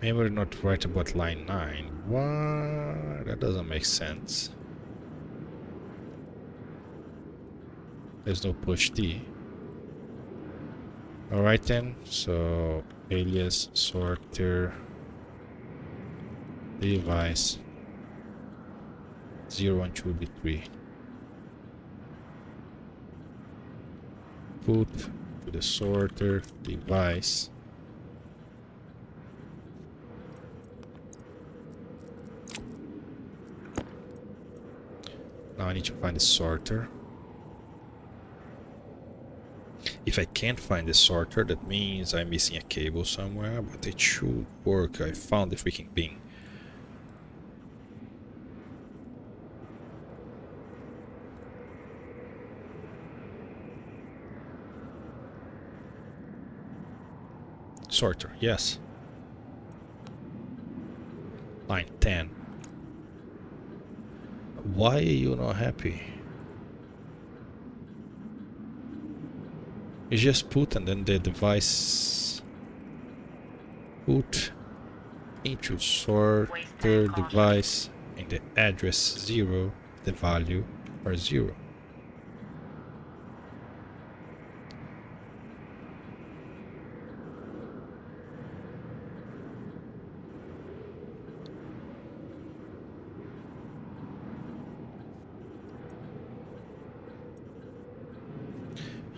Maybe we're not right about line 9. What? That doesn't make sense. There's no push D. Alright then, so alias sorter device 012b3. Put to the sorter device. Now I need to find the sorter. If I can't find the sorter, that means I'm missing a cable somewhere, but it should work. I found the freaking pin. Sorter, yes. Line 10. Why are you not happy? You just put and then the device put into sorter device in the address 0, the value are 0.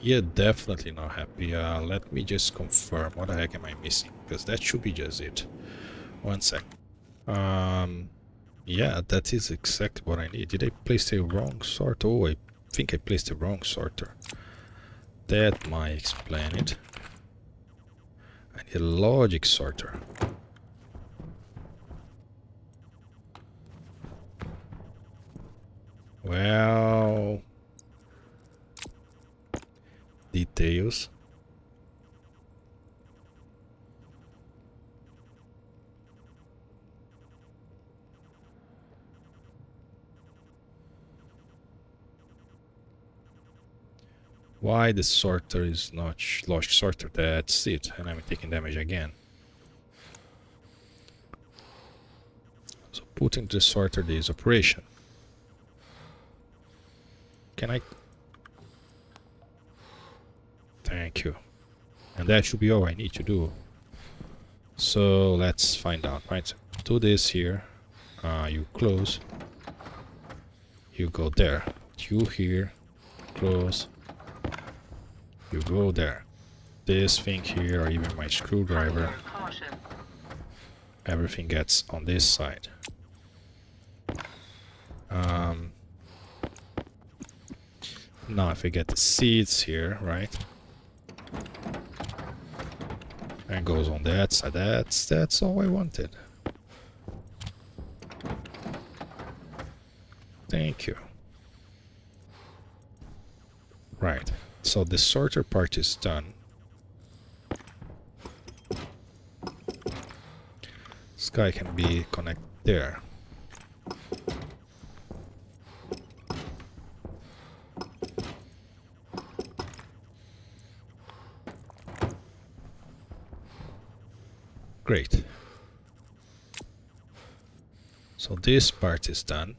Yeah, definitely not happy. Let me just confirm. What the heck am I missing? Because that should be just it. One sec. Yeah, that is exactly what I need. Did I place the wrong sorter? Oh, I think I placed the wrong sorter. That might explain it. I need a logic sorter. Well... details. Why the sorter is not logic sorter? That's it, and I'm taking damage again. So putting the sorter this operation. Can I? Thank you. And that should be all I need to do. So let's find out, right? Do this here. You close. You go there. You here. Close. You go there. This thing here, or even my screwdriver. Everything gets on this side. Now if I get the seeds here, right? And goes on that side. That's all I wanted. Thank you. Right. So the sorter part is done. This guy can be connected there. Great. So this part is done.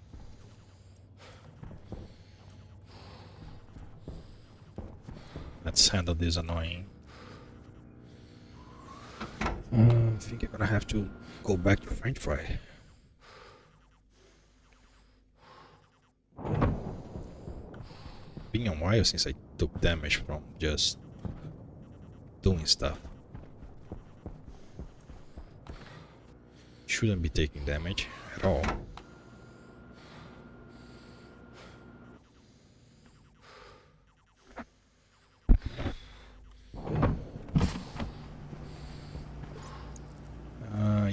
Let's handle this annoying. I think I'm gonna have to go back to French fry. Been a while since I took damage from just doing stuff. Shouldn't be taking damage at all.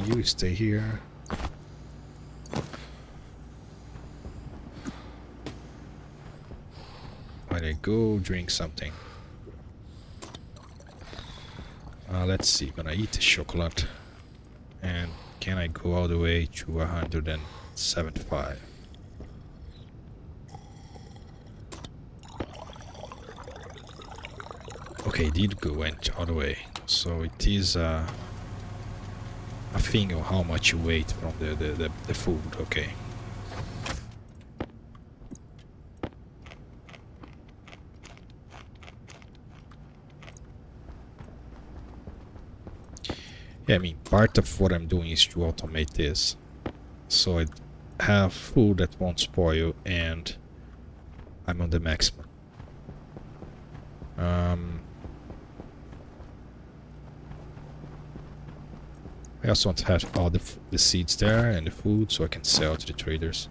You stay here. While I go drink something. Let's see, gonna eat the chocolate. And can I go all the way to 175? Okay, did go went all the way. So it is a thing of how much you weight from the food, okay. Yeah, I mean, part of what I'm doing is to automate this. So I have food that won't spoil and I'm on the maximum. I also want to have all the seeds there and the food so I can sell to the traders.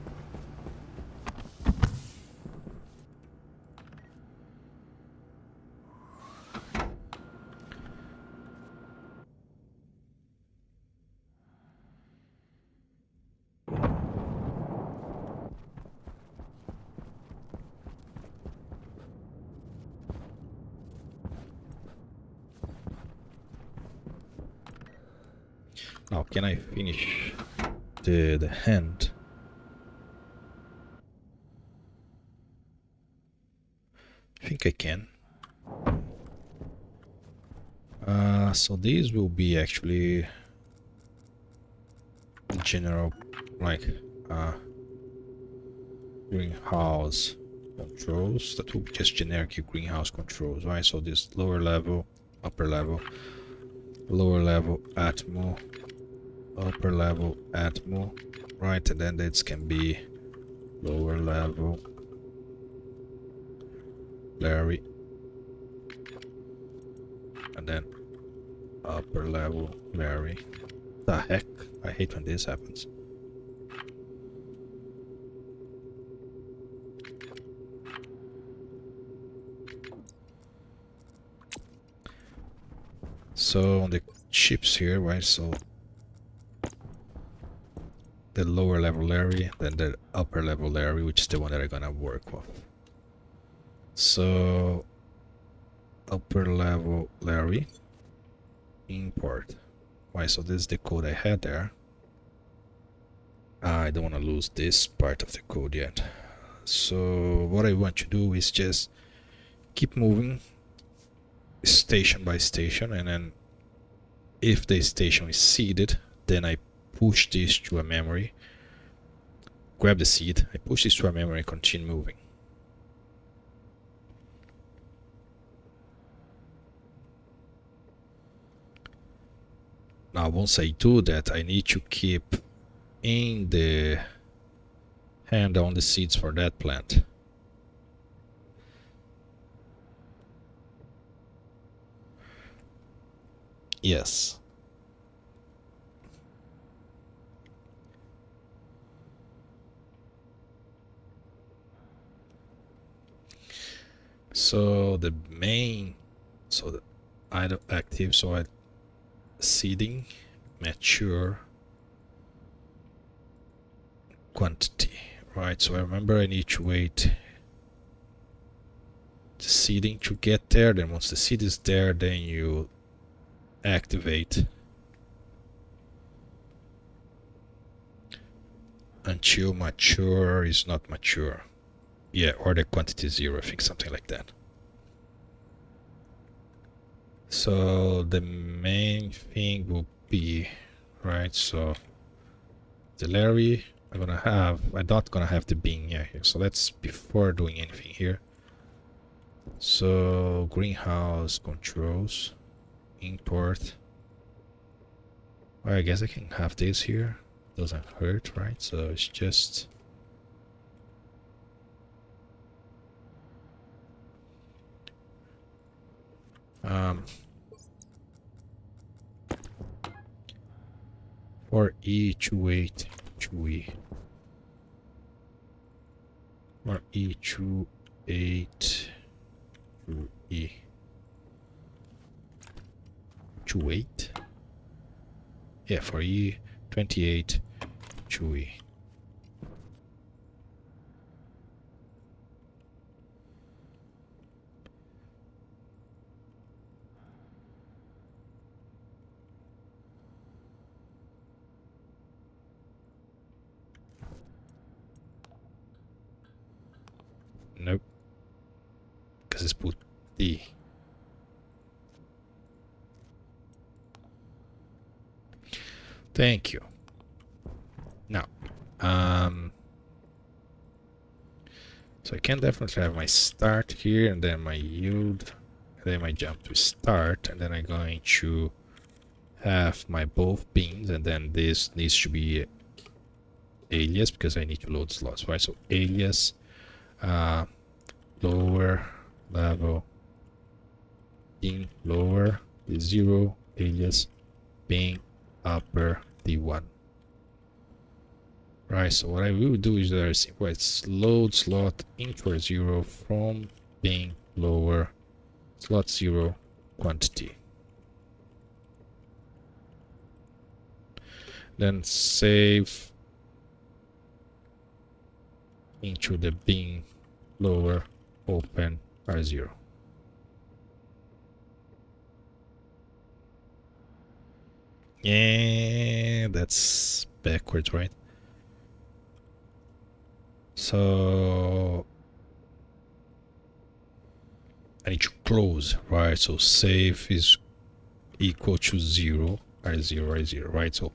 Now, can I finish the hand? I think I can. So these will be actually the general, like, greenhouse controls. That will be just generic greenhouse controls, right? So this lower level, upper level, lower level Atmo, upper level Atmo, right? And then this can be lower level Larry, and then upper level Larry. The heck? I hate when this happens. So on the chips here, right? So the lower level Larry, then the upper level Larry, which is the one that I'm gonna work with. So upper level Larry, import. Right, so this is the code I had there. I don't want to lose this part of the code yet. So what I want to do is just keep moving station by station, and then if the station is seeded, then I push this to a memory, grab the seed, I push this to a memory and continue moving. Now once I do that, I need to keep in the hand on the seeds for that plant. Yes. So the main, so the idle active, so I seeding, mature, quantity, right? So I remember I need to wait the seeding to get there. Then once the seed is there, then you activate until mature is not mature. Yeah, or the quantity 0, I think something like that. So the main thing will be, right, so the Larry I'm not gonna have the bean here, so that's before doing anything here. So greenhouse controls, import. Well, I guess I can have this here, doesn't hurt, right? So it's just for E28 2E or E28 2E 28. Yeah, for E28 2E. Nope, because it's put D. Thank you. Now, so I can definitely have my start here, and then my yield, and then my jump to start, and then I'm going to have my both bins, and then this needs to be alias because I need to load slots, right? So alias lower level bin lower is 0 alias bin upper d1. Right, so what I will do is very simple. It's load slot intro 0 from bin lower slot 0 quantity. Then save into the bin lower open R0. Yeah, that's backwards, right? So I need to close, right? So save is equal to 0 R0 R0, right? So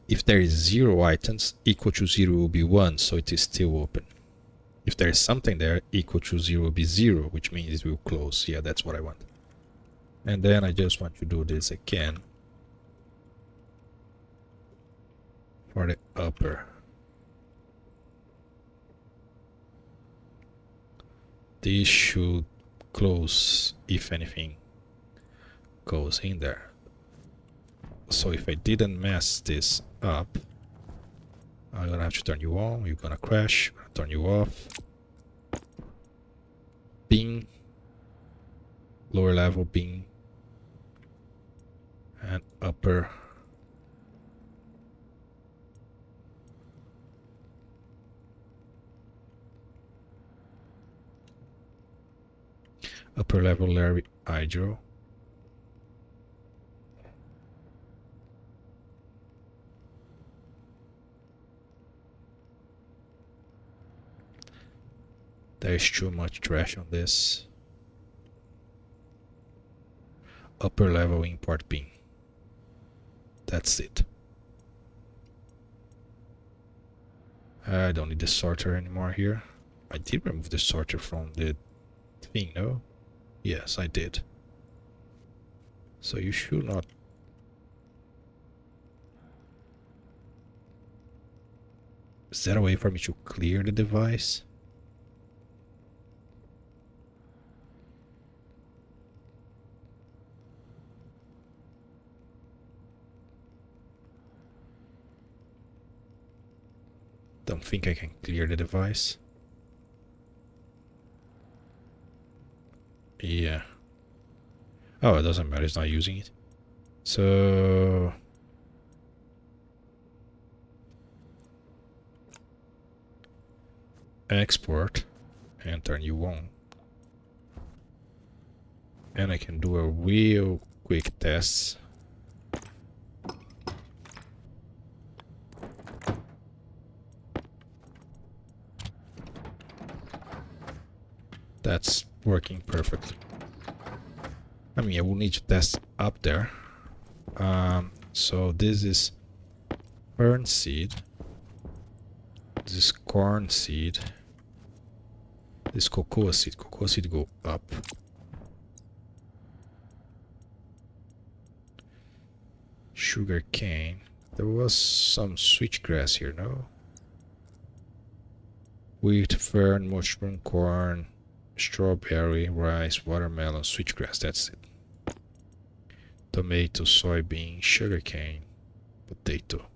if there is 0 items, equal to 0 will be 1, so it is still open. If there is something there, equal to 0 will be 0, which means it will close. Yeah, that's what I want. And then I just want to do this again for the upper. This should close if anything goes in there. So if I didn't mess this up, I'm gonna have to turn you on, you're gonna crash, I'm gonna turn you off. Bin, lower level bin, and upper. Upper level larre hydro. There's too much trash on this. Upper level import bin. That's it. I don't need the sorter anymore here. I did remove the sorter from the thing, no? Yes, I did. So you should not... Is there a way for me to clear the device? Don't think I can clear the device. Yeah. Oh, it doesn't matter, it's not using it. So... export and turn you on. And I can do a real quick test. That's working perfectly. I mean, I will need to test up there. So this is fern seed. This is corn seed. This cocoa seed. Cocoa seed go up. Sugar cane. There was some switchgrass here, no? Wheat, fern, mushroom, corn, strawberry, rice, watermelon, switchgrass. That's it. Tomato, soybean, sugarcane, potato.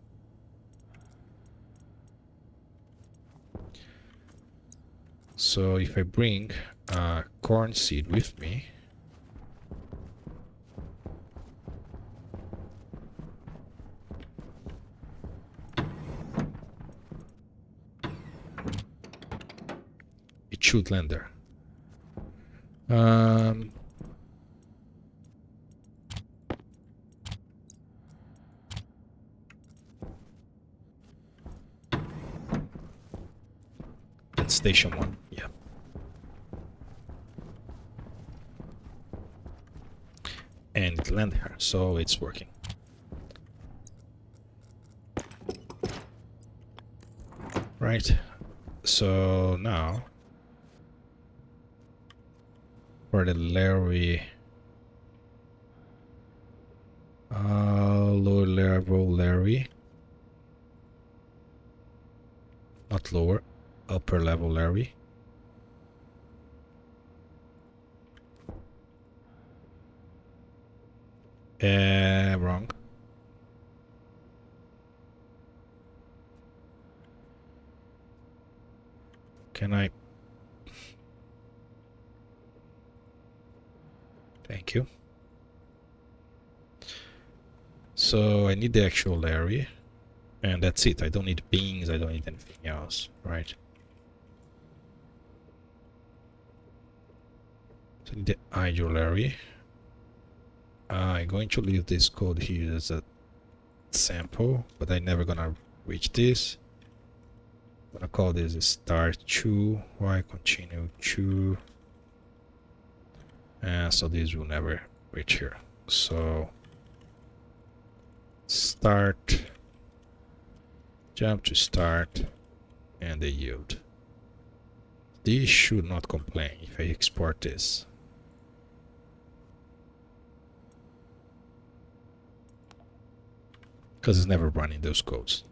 So if I bring corn seed with me, it should land there. That's station 1, yeah. And it landed here, so it's working. Right, so now for the larre, level Larry. Not lower, upper level Larry. Wrong. Can I? Thank you. So I need the actual Larry, and that's it. I don't need beans, I don't need anything else, right? So I need the ideal Larry. I'm going to leave this code here as a sample, but I'm never gonna reach this. I'm gonna call this start 2, y continue 2, and so this will never reach here. So start, jump to start, and the yield. This should not complain if I export this. Because it's never running those codes.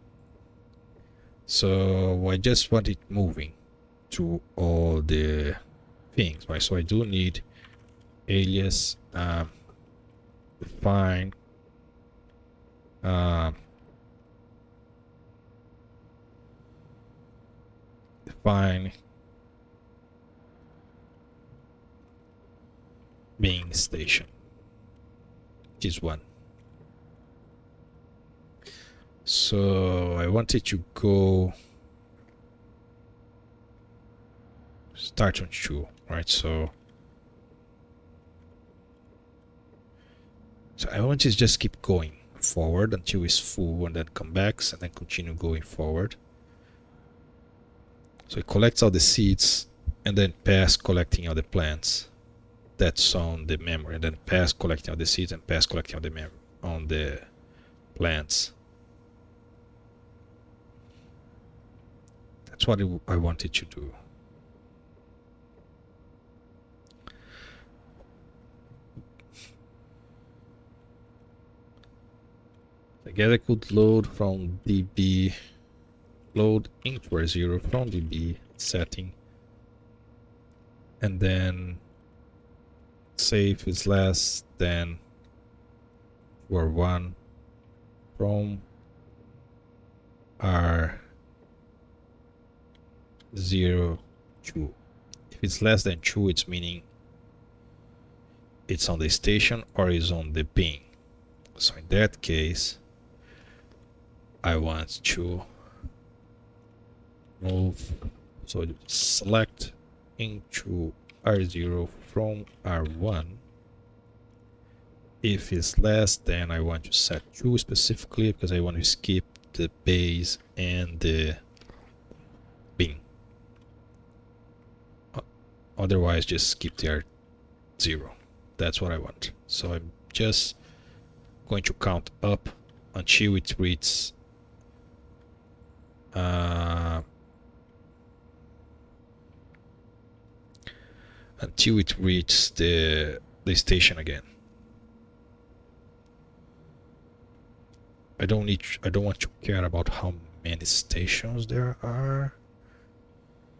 So I just want it moving to all the things, right? So I do need alias, define, define being station, which is 1. So I want it to go start on 2, right? So I want it to just keep going forward until it's full, and then come back and then continue going forward. So it collects all the seeds and then pass collecting all the plants that's on the memory, and then pass collecting all the seeds and pass collecting all the memory on the plants. That's what I wanted to do. Again, I could load from DB, load into 0 from DB setting, and then say if it's less than or 1 from R 0 2. If it's less than 2, it's meaning it's on the station or is on the bin. So in that case, I want to move, so select into R0 from R1. If it's less, then I want to set 2 specifically because I want to skip the base and the bin. Otherwise, just skip the R0. That's what I want. So I'm just going to count up until it reaches the station again. I don't want to care about how many stations there are.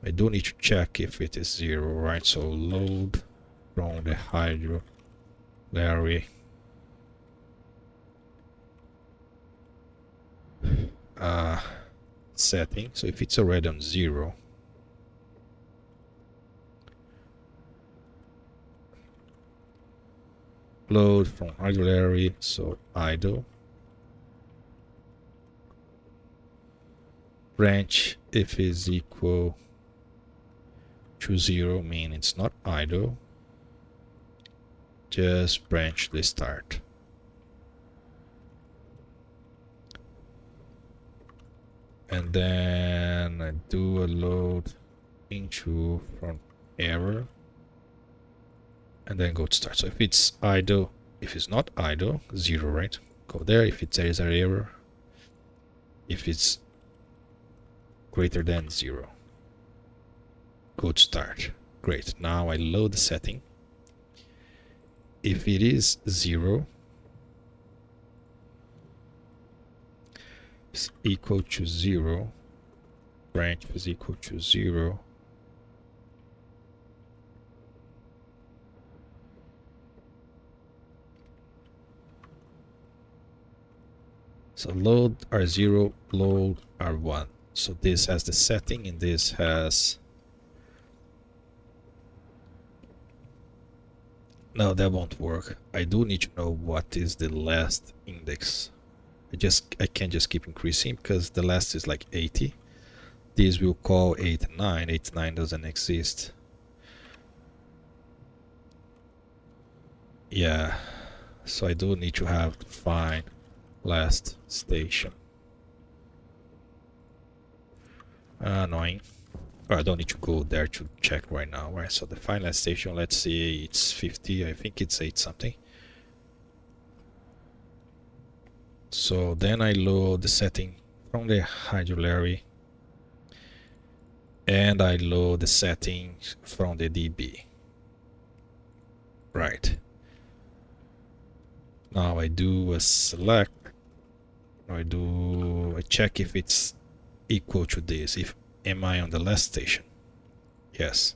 I do need to check if it is 0, right? So load from the hydro Larry setting. So if it's already on 0, load from hydro Larry, so idle. Branch if is equal to 0, mean it's not idle. Just branch the start. And then I do a load into from error and then go to start. So if it's idle, if it's not idle, 0, right? Go there. If there is an error, if it's greater than 0, go to start. Great. Now I load the setting. If it is 0, is equal to 0. Branch is equal to 0. So load R0, load R1. So this has the setting and this has... No, that won't work. I do need to know what is the last index. I can't just keep increasing because the last is like 80. This will call 89. 89 doesn't exist. Yeah, so I do need to have to find last station. Annoying. Oh, I don't need to go there to check right now. Right, so the find last station, let's see, it's 50. I think it's 8 something. So then I load the setting from the hydrolary and I load the settings from the DB. Right. Now I do a select. I check if it's equal to this. If am I on the last station? Yes.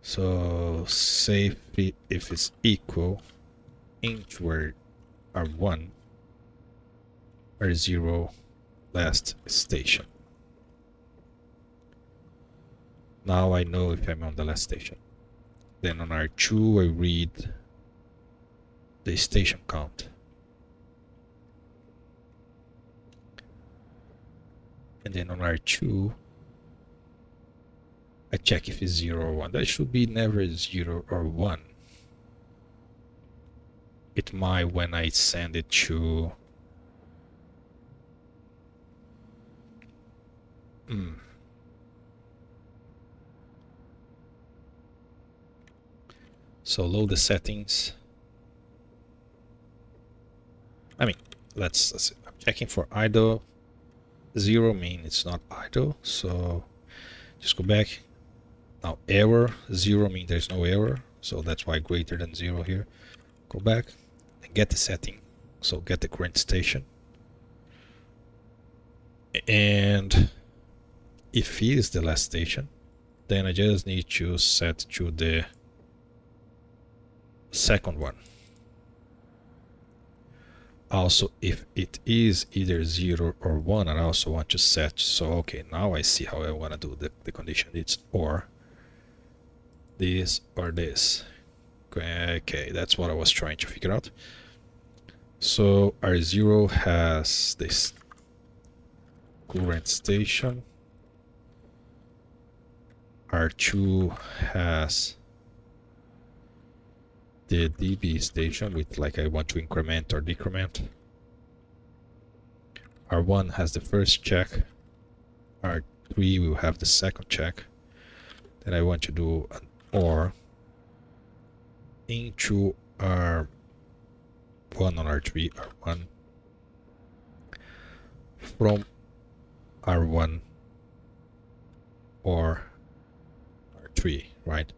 So say if it's equal into R1 R0 last station. Now I know if I'm on the last station. Then on R2 I read the station count. And then on R2 I check if it's 0 or 1. That should be never 0 or 1. It might when I send it to... So load the settings. I mean, let's I'm checking for idle. 0 means it's not idle, so just go back. Now error 0 means there's no error, so that's why greater than 0 here. Go back and get the setting. So get the current station, and if he is the last station, then I just need to set to the second one. Also, if it is either 0 or 1, I also want to set. So okay, now I see how I want to do the condition. It's or this or this. Okay, that's what I was trying to figure out. So R0 has this current station. R2 has the DB station with like I want to increment or decrement. R1 has the first check. R3 will have the second check. Then I want to do an OR into R1 on R3, R1 from R1 or R3, right?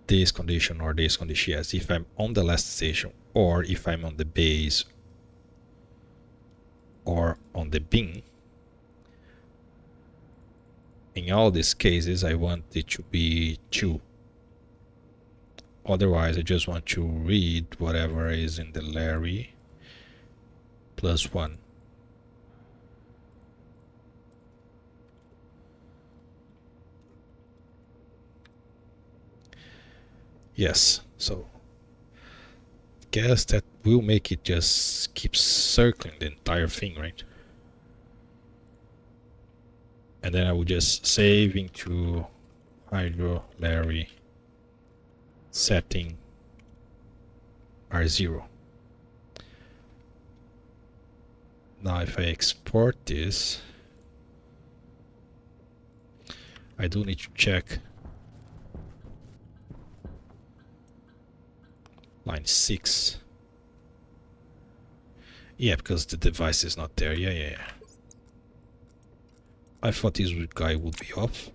This condition or this condition, yes, if I'm on the last station or if I'm on the base or on the bin. In all these cases, I want it to be 2. Otherwise, I just want to read whatever is in the larre plus 1. Yes, so guess that will make it just keep circling the entire thing, right? And then I will just save into hydrolary setting R0. Now if I export this, I do need to check line 6. Yeah, because the device is not there. Yeah. I thought this guy would be off.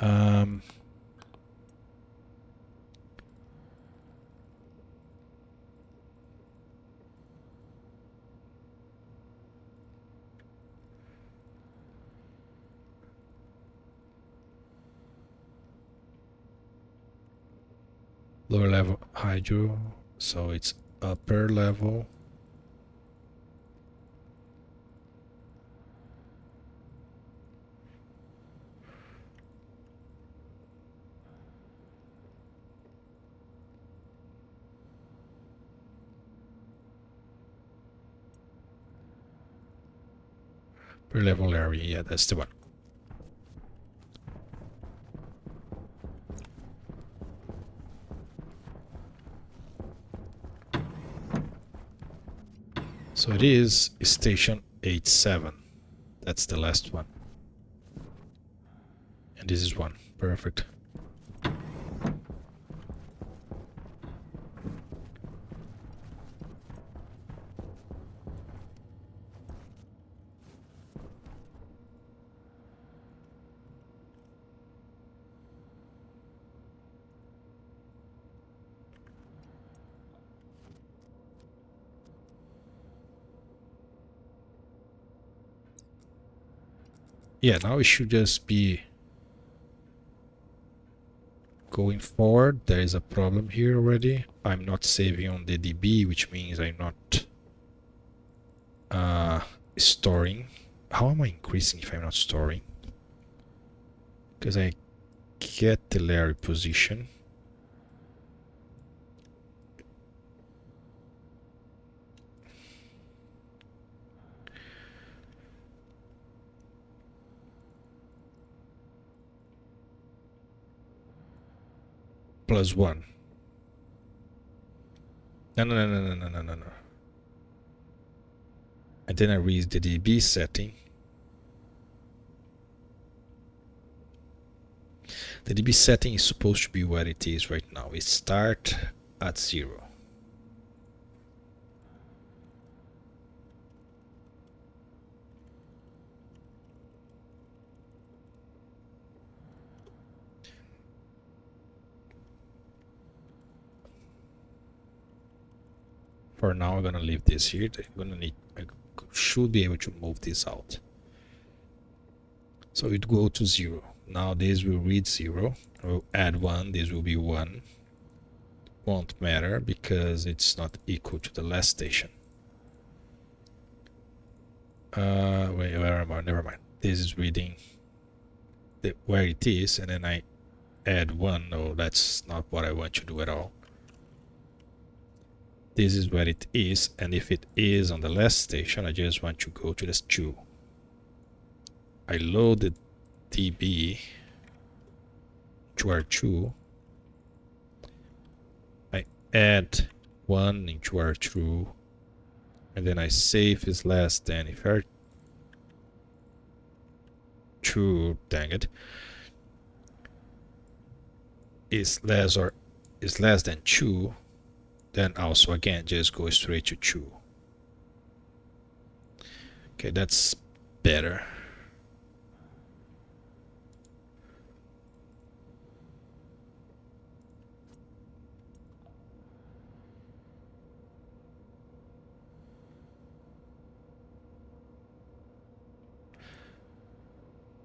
Um, lower level hydro, so it's upper level. Per level area, yeah, that's the one. So it is station 87. That's the last one. And this is one. Perfect. Yeah, now it should just be going forward. There is a problem here already. I'm not saving on the DB, which means I'm not storing. How am I increasing if I'm not storing? Because I get the larre position. +1. No. And then I read the DB setting. The DB setting is supposed to be where it is right now. It starts at 0. For now, I'm gonna leave this here. I should be able to move this out. So it go to 0. Now this will read 0. We'll add 1. This will be 1. Won't matter because it's not equal to the last station. Wait, where am I? Never mind. This is reading where it is, and then I add 1. No, that's not what I want to do at all. This is where it is, and if it is on the last station, I just want to go to this 2. I load the DB to R2. I add 1 into R2, and then I save is less than if R2, dang it, is less than 2, then also again just go straight to 2. Okay, that's better.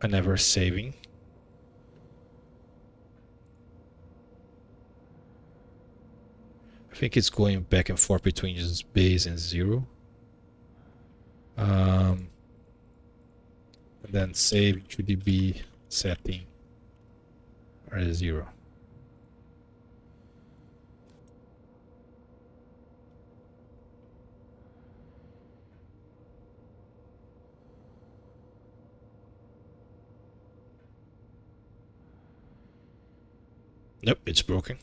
I'm never saving. I think it's going back and forth between just base and 0. And then save to DB setting as 0. Nope, it's broken.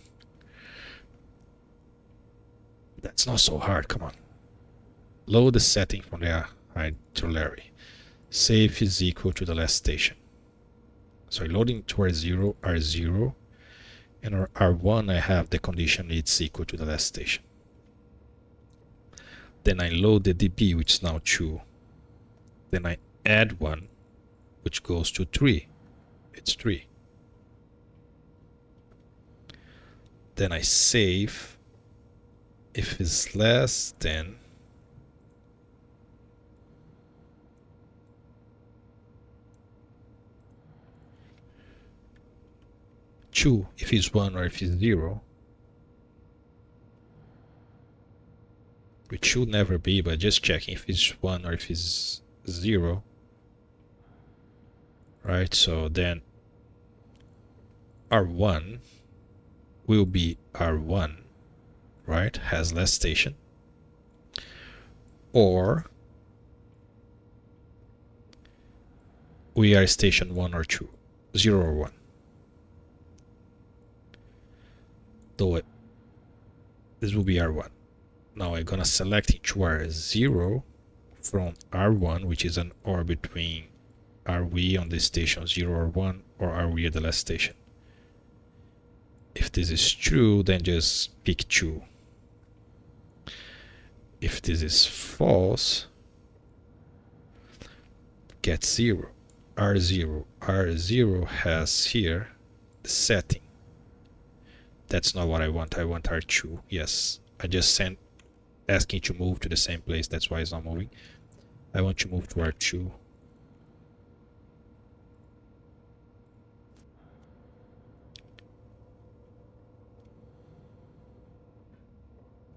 That's not so hard, come on. Load the setting from the hydrolarry. Save is equal to the last station. So loading to R0, R0, and R1 I have the condition it's equal to the last station. Then I load the DB, which is now 2. Then I add 1, which goes to 3. It's 3. Then I save. If it's less than 2, if it's 1 or if it's 0, which should never be, but just checking if it's 1 or if it's 0, right? So then R1 will be R1, right? Has less station. Or we are station 1 or 2, 0 or 1. So this will be R1. Now I'm gonna select each R0 from R1, which is an OR between are we on this station 0 or 1, or are we at the last station? If this is true, then just pick 2. If this is false, get 0. R0. R0 has here the setting. That's not what I want. I want R2. Yes, I just sent asking to move to the same place. That's why it's not moving. I want to move to R2.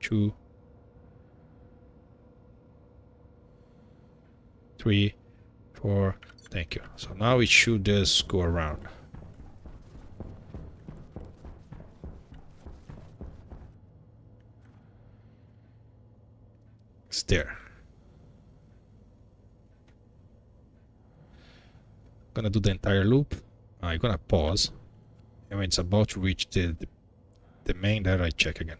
Two, 3, 4. Thank you. So now it should just go around. It's there. Gonna do the entire loop. I'm gonna pause, and when it's about to reach the main there, I check again.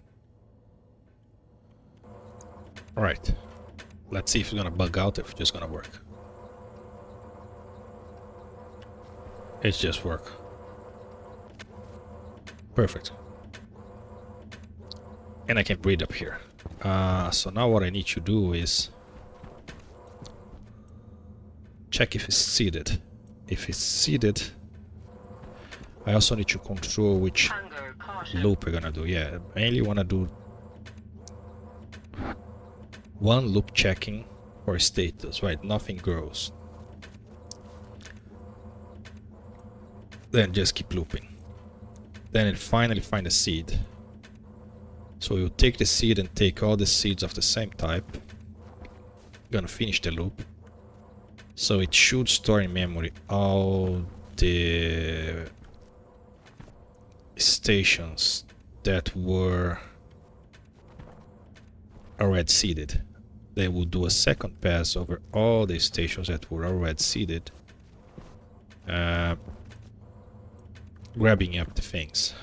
Alright, let's see if it's gonna bug out, if it's just gonna work. It's just work. Perfect. And I can breathe up here. So now what I need to do is check if it's seated. If it's seated, I also need to control which loop we're gonna do. Yeah, I mainly wanna do one loop checking for status, right? Nothing grows. Then just keep looping. Then it finally find a seed. So you take the seed and take all the seeds of the same type. Gonna finish the loop. So it should store in memory all the stations that were already seeded. They will do a second pass over all the stations that were already seeded, grabbing up the things.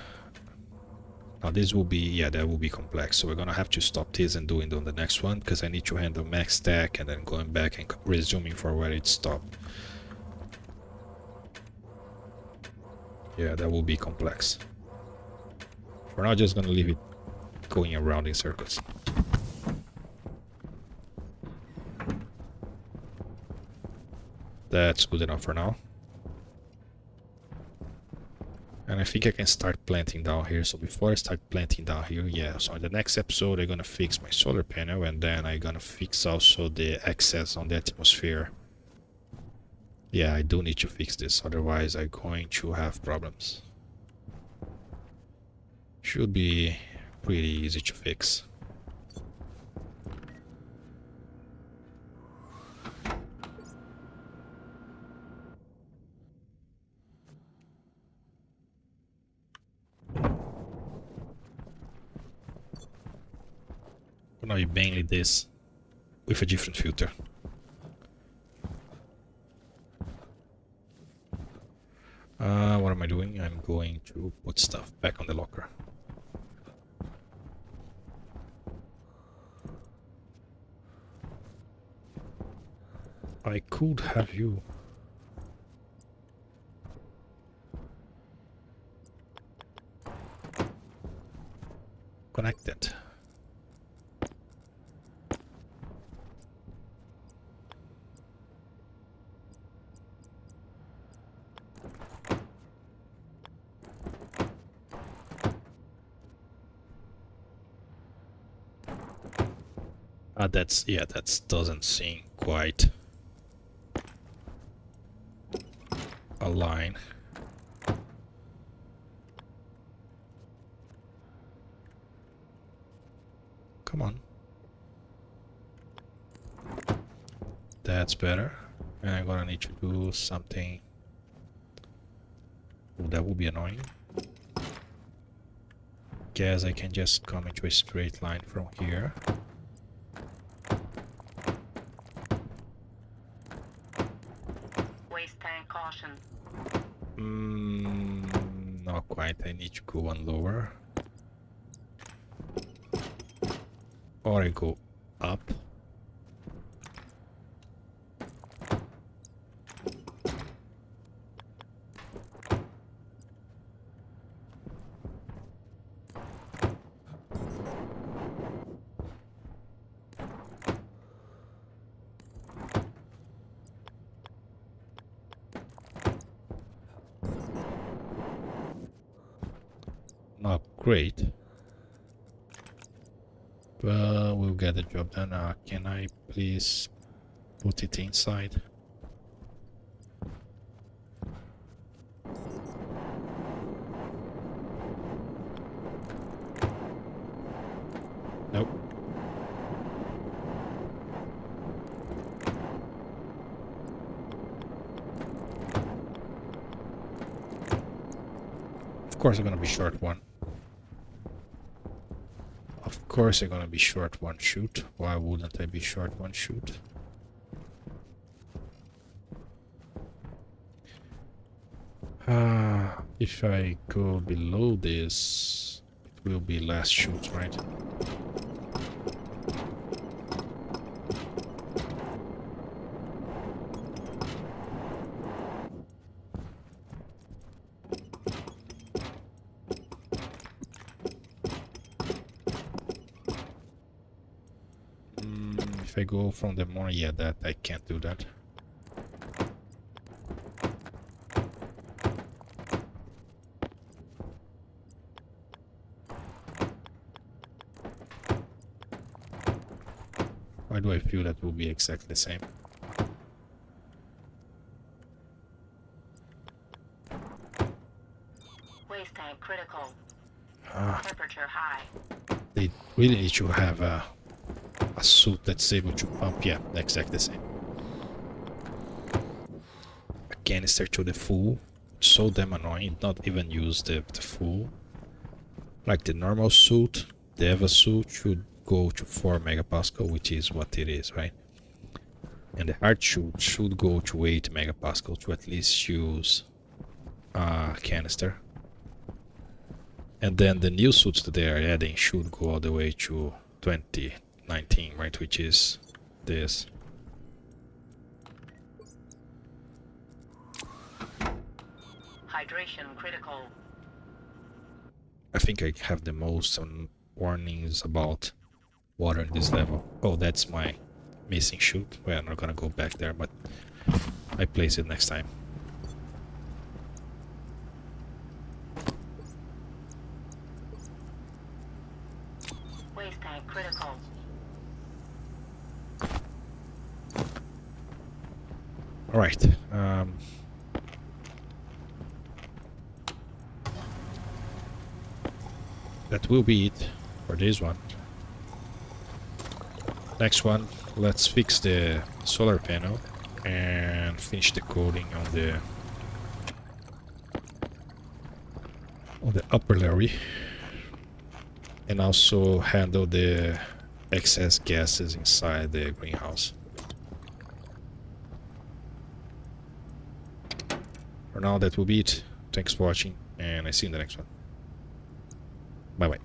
Now this will be, yeah, that will be complex, so we're gonna have to stop this and doing on the next one, because I need to handle max stack and then going back and resuming for where it stopped. Yeah, that will be complex. For now, just gonna leave it going around in circles. That's good enough for now. And I think I can start planting down here. So before I start planting down here, yeah, so in the next episode I'm gonna fix my solar panel, and then I'm gonna fix also the excess on the atmosphere. Yeah, I do need to fix this, otherwise I'm going to have problems. Should be pretty easy to fix. Gonna be mainly this with a different filter. What am I doing? I'm going to put stuff back on the locker. I could have you connected. That's, yeah, that doesn't seem quite a line. Come on. That's better. And I'm gonna need to do something. Oh, that would be annoying. Guess I can just come into a straight line from here. Waste tank caution. Not quite. I need to go one lower. Or I go up. Not great. But we'll get the job done. Can I please put it inside? Nope. Of course I'm gonna be short one. Of course I'm gonna be short one shoot. Why wouldn't I be short one shoot? If I go below this, it will be less shoots, right? If I go from the morning, yeah, that I can't do that. Why do I feel that will be exactly the same? Waste tank critical. Ah, Temperature high. they really need to have a suit that's able to pump. Yeah, exactly the same. A canister to the full. So damn annoying. Not even use the full. Like the normal suit, the EVA suit should go to 4 megapascal, which is what it is, right? And the hard suit should go to 8 megapascal to at least use a canister. And then the new suits that they are adding should go all the way to 2019, right? Which is this. Hydration critical. I think I have the most warnings about water in this level. Oh, that's my missing chute. Well, I'm not gonna go back there, but I place it next time. Waste tank critical. Alright. That will be it for this one. Next one, let's fix the solar panel and finish the coating on the upper larre, and also handle the excess gases inside the greenhouse. For now, that will be it. Thanks for watching, and I see you in the next one. Bye bye.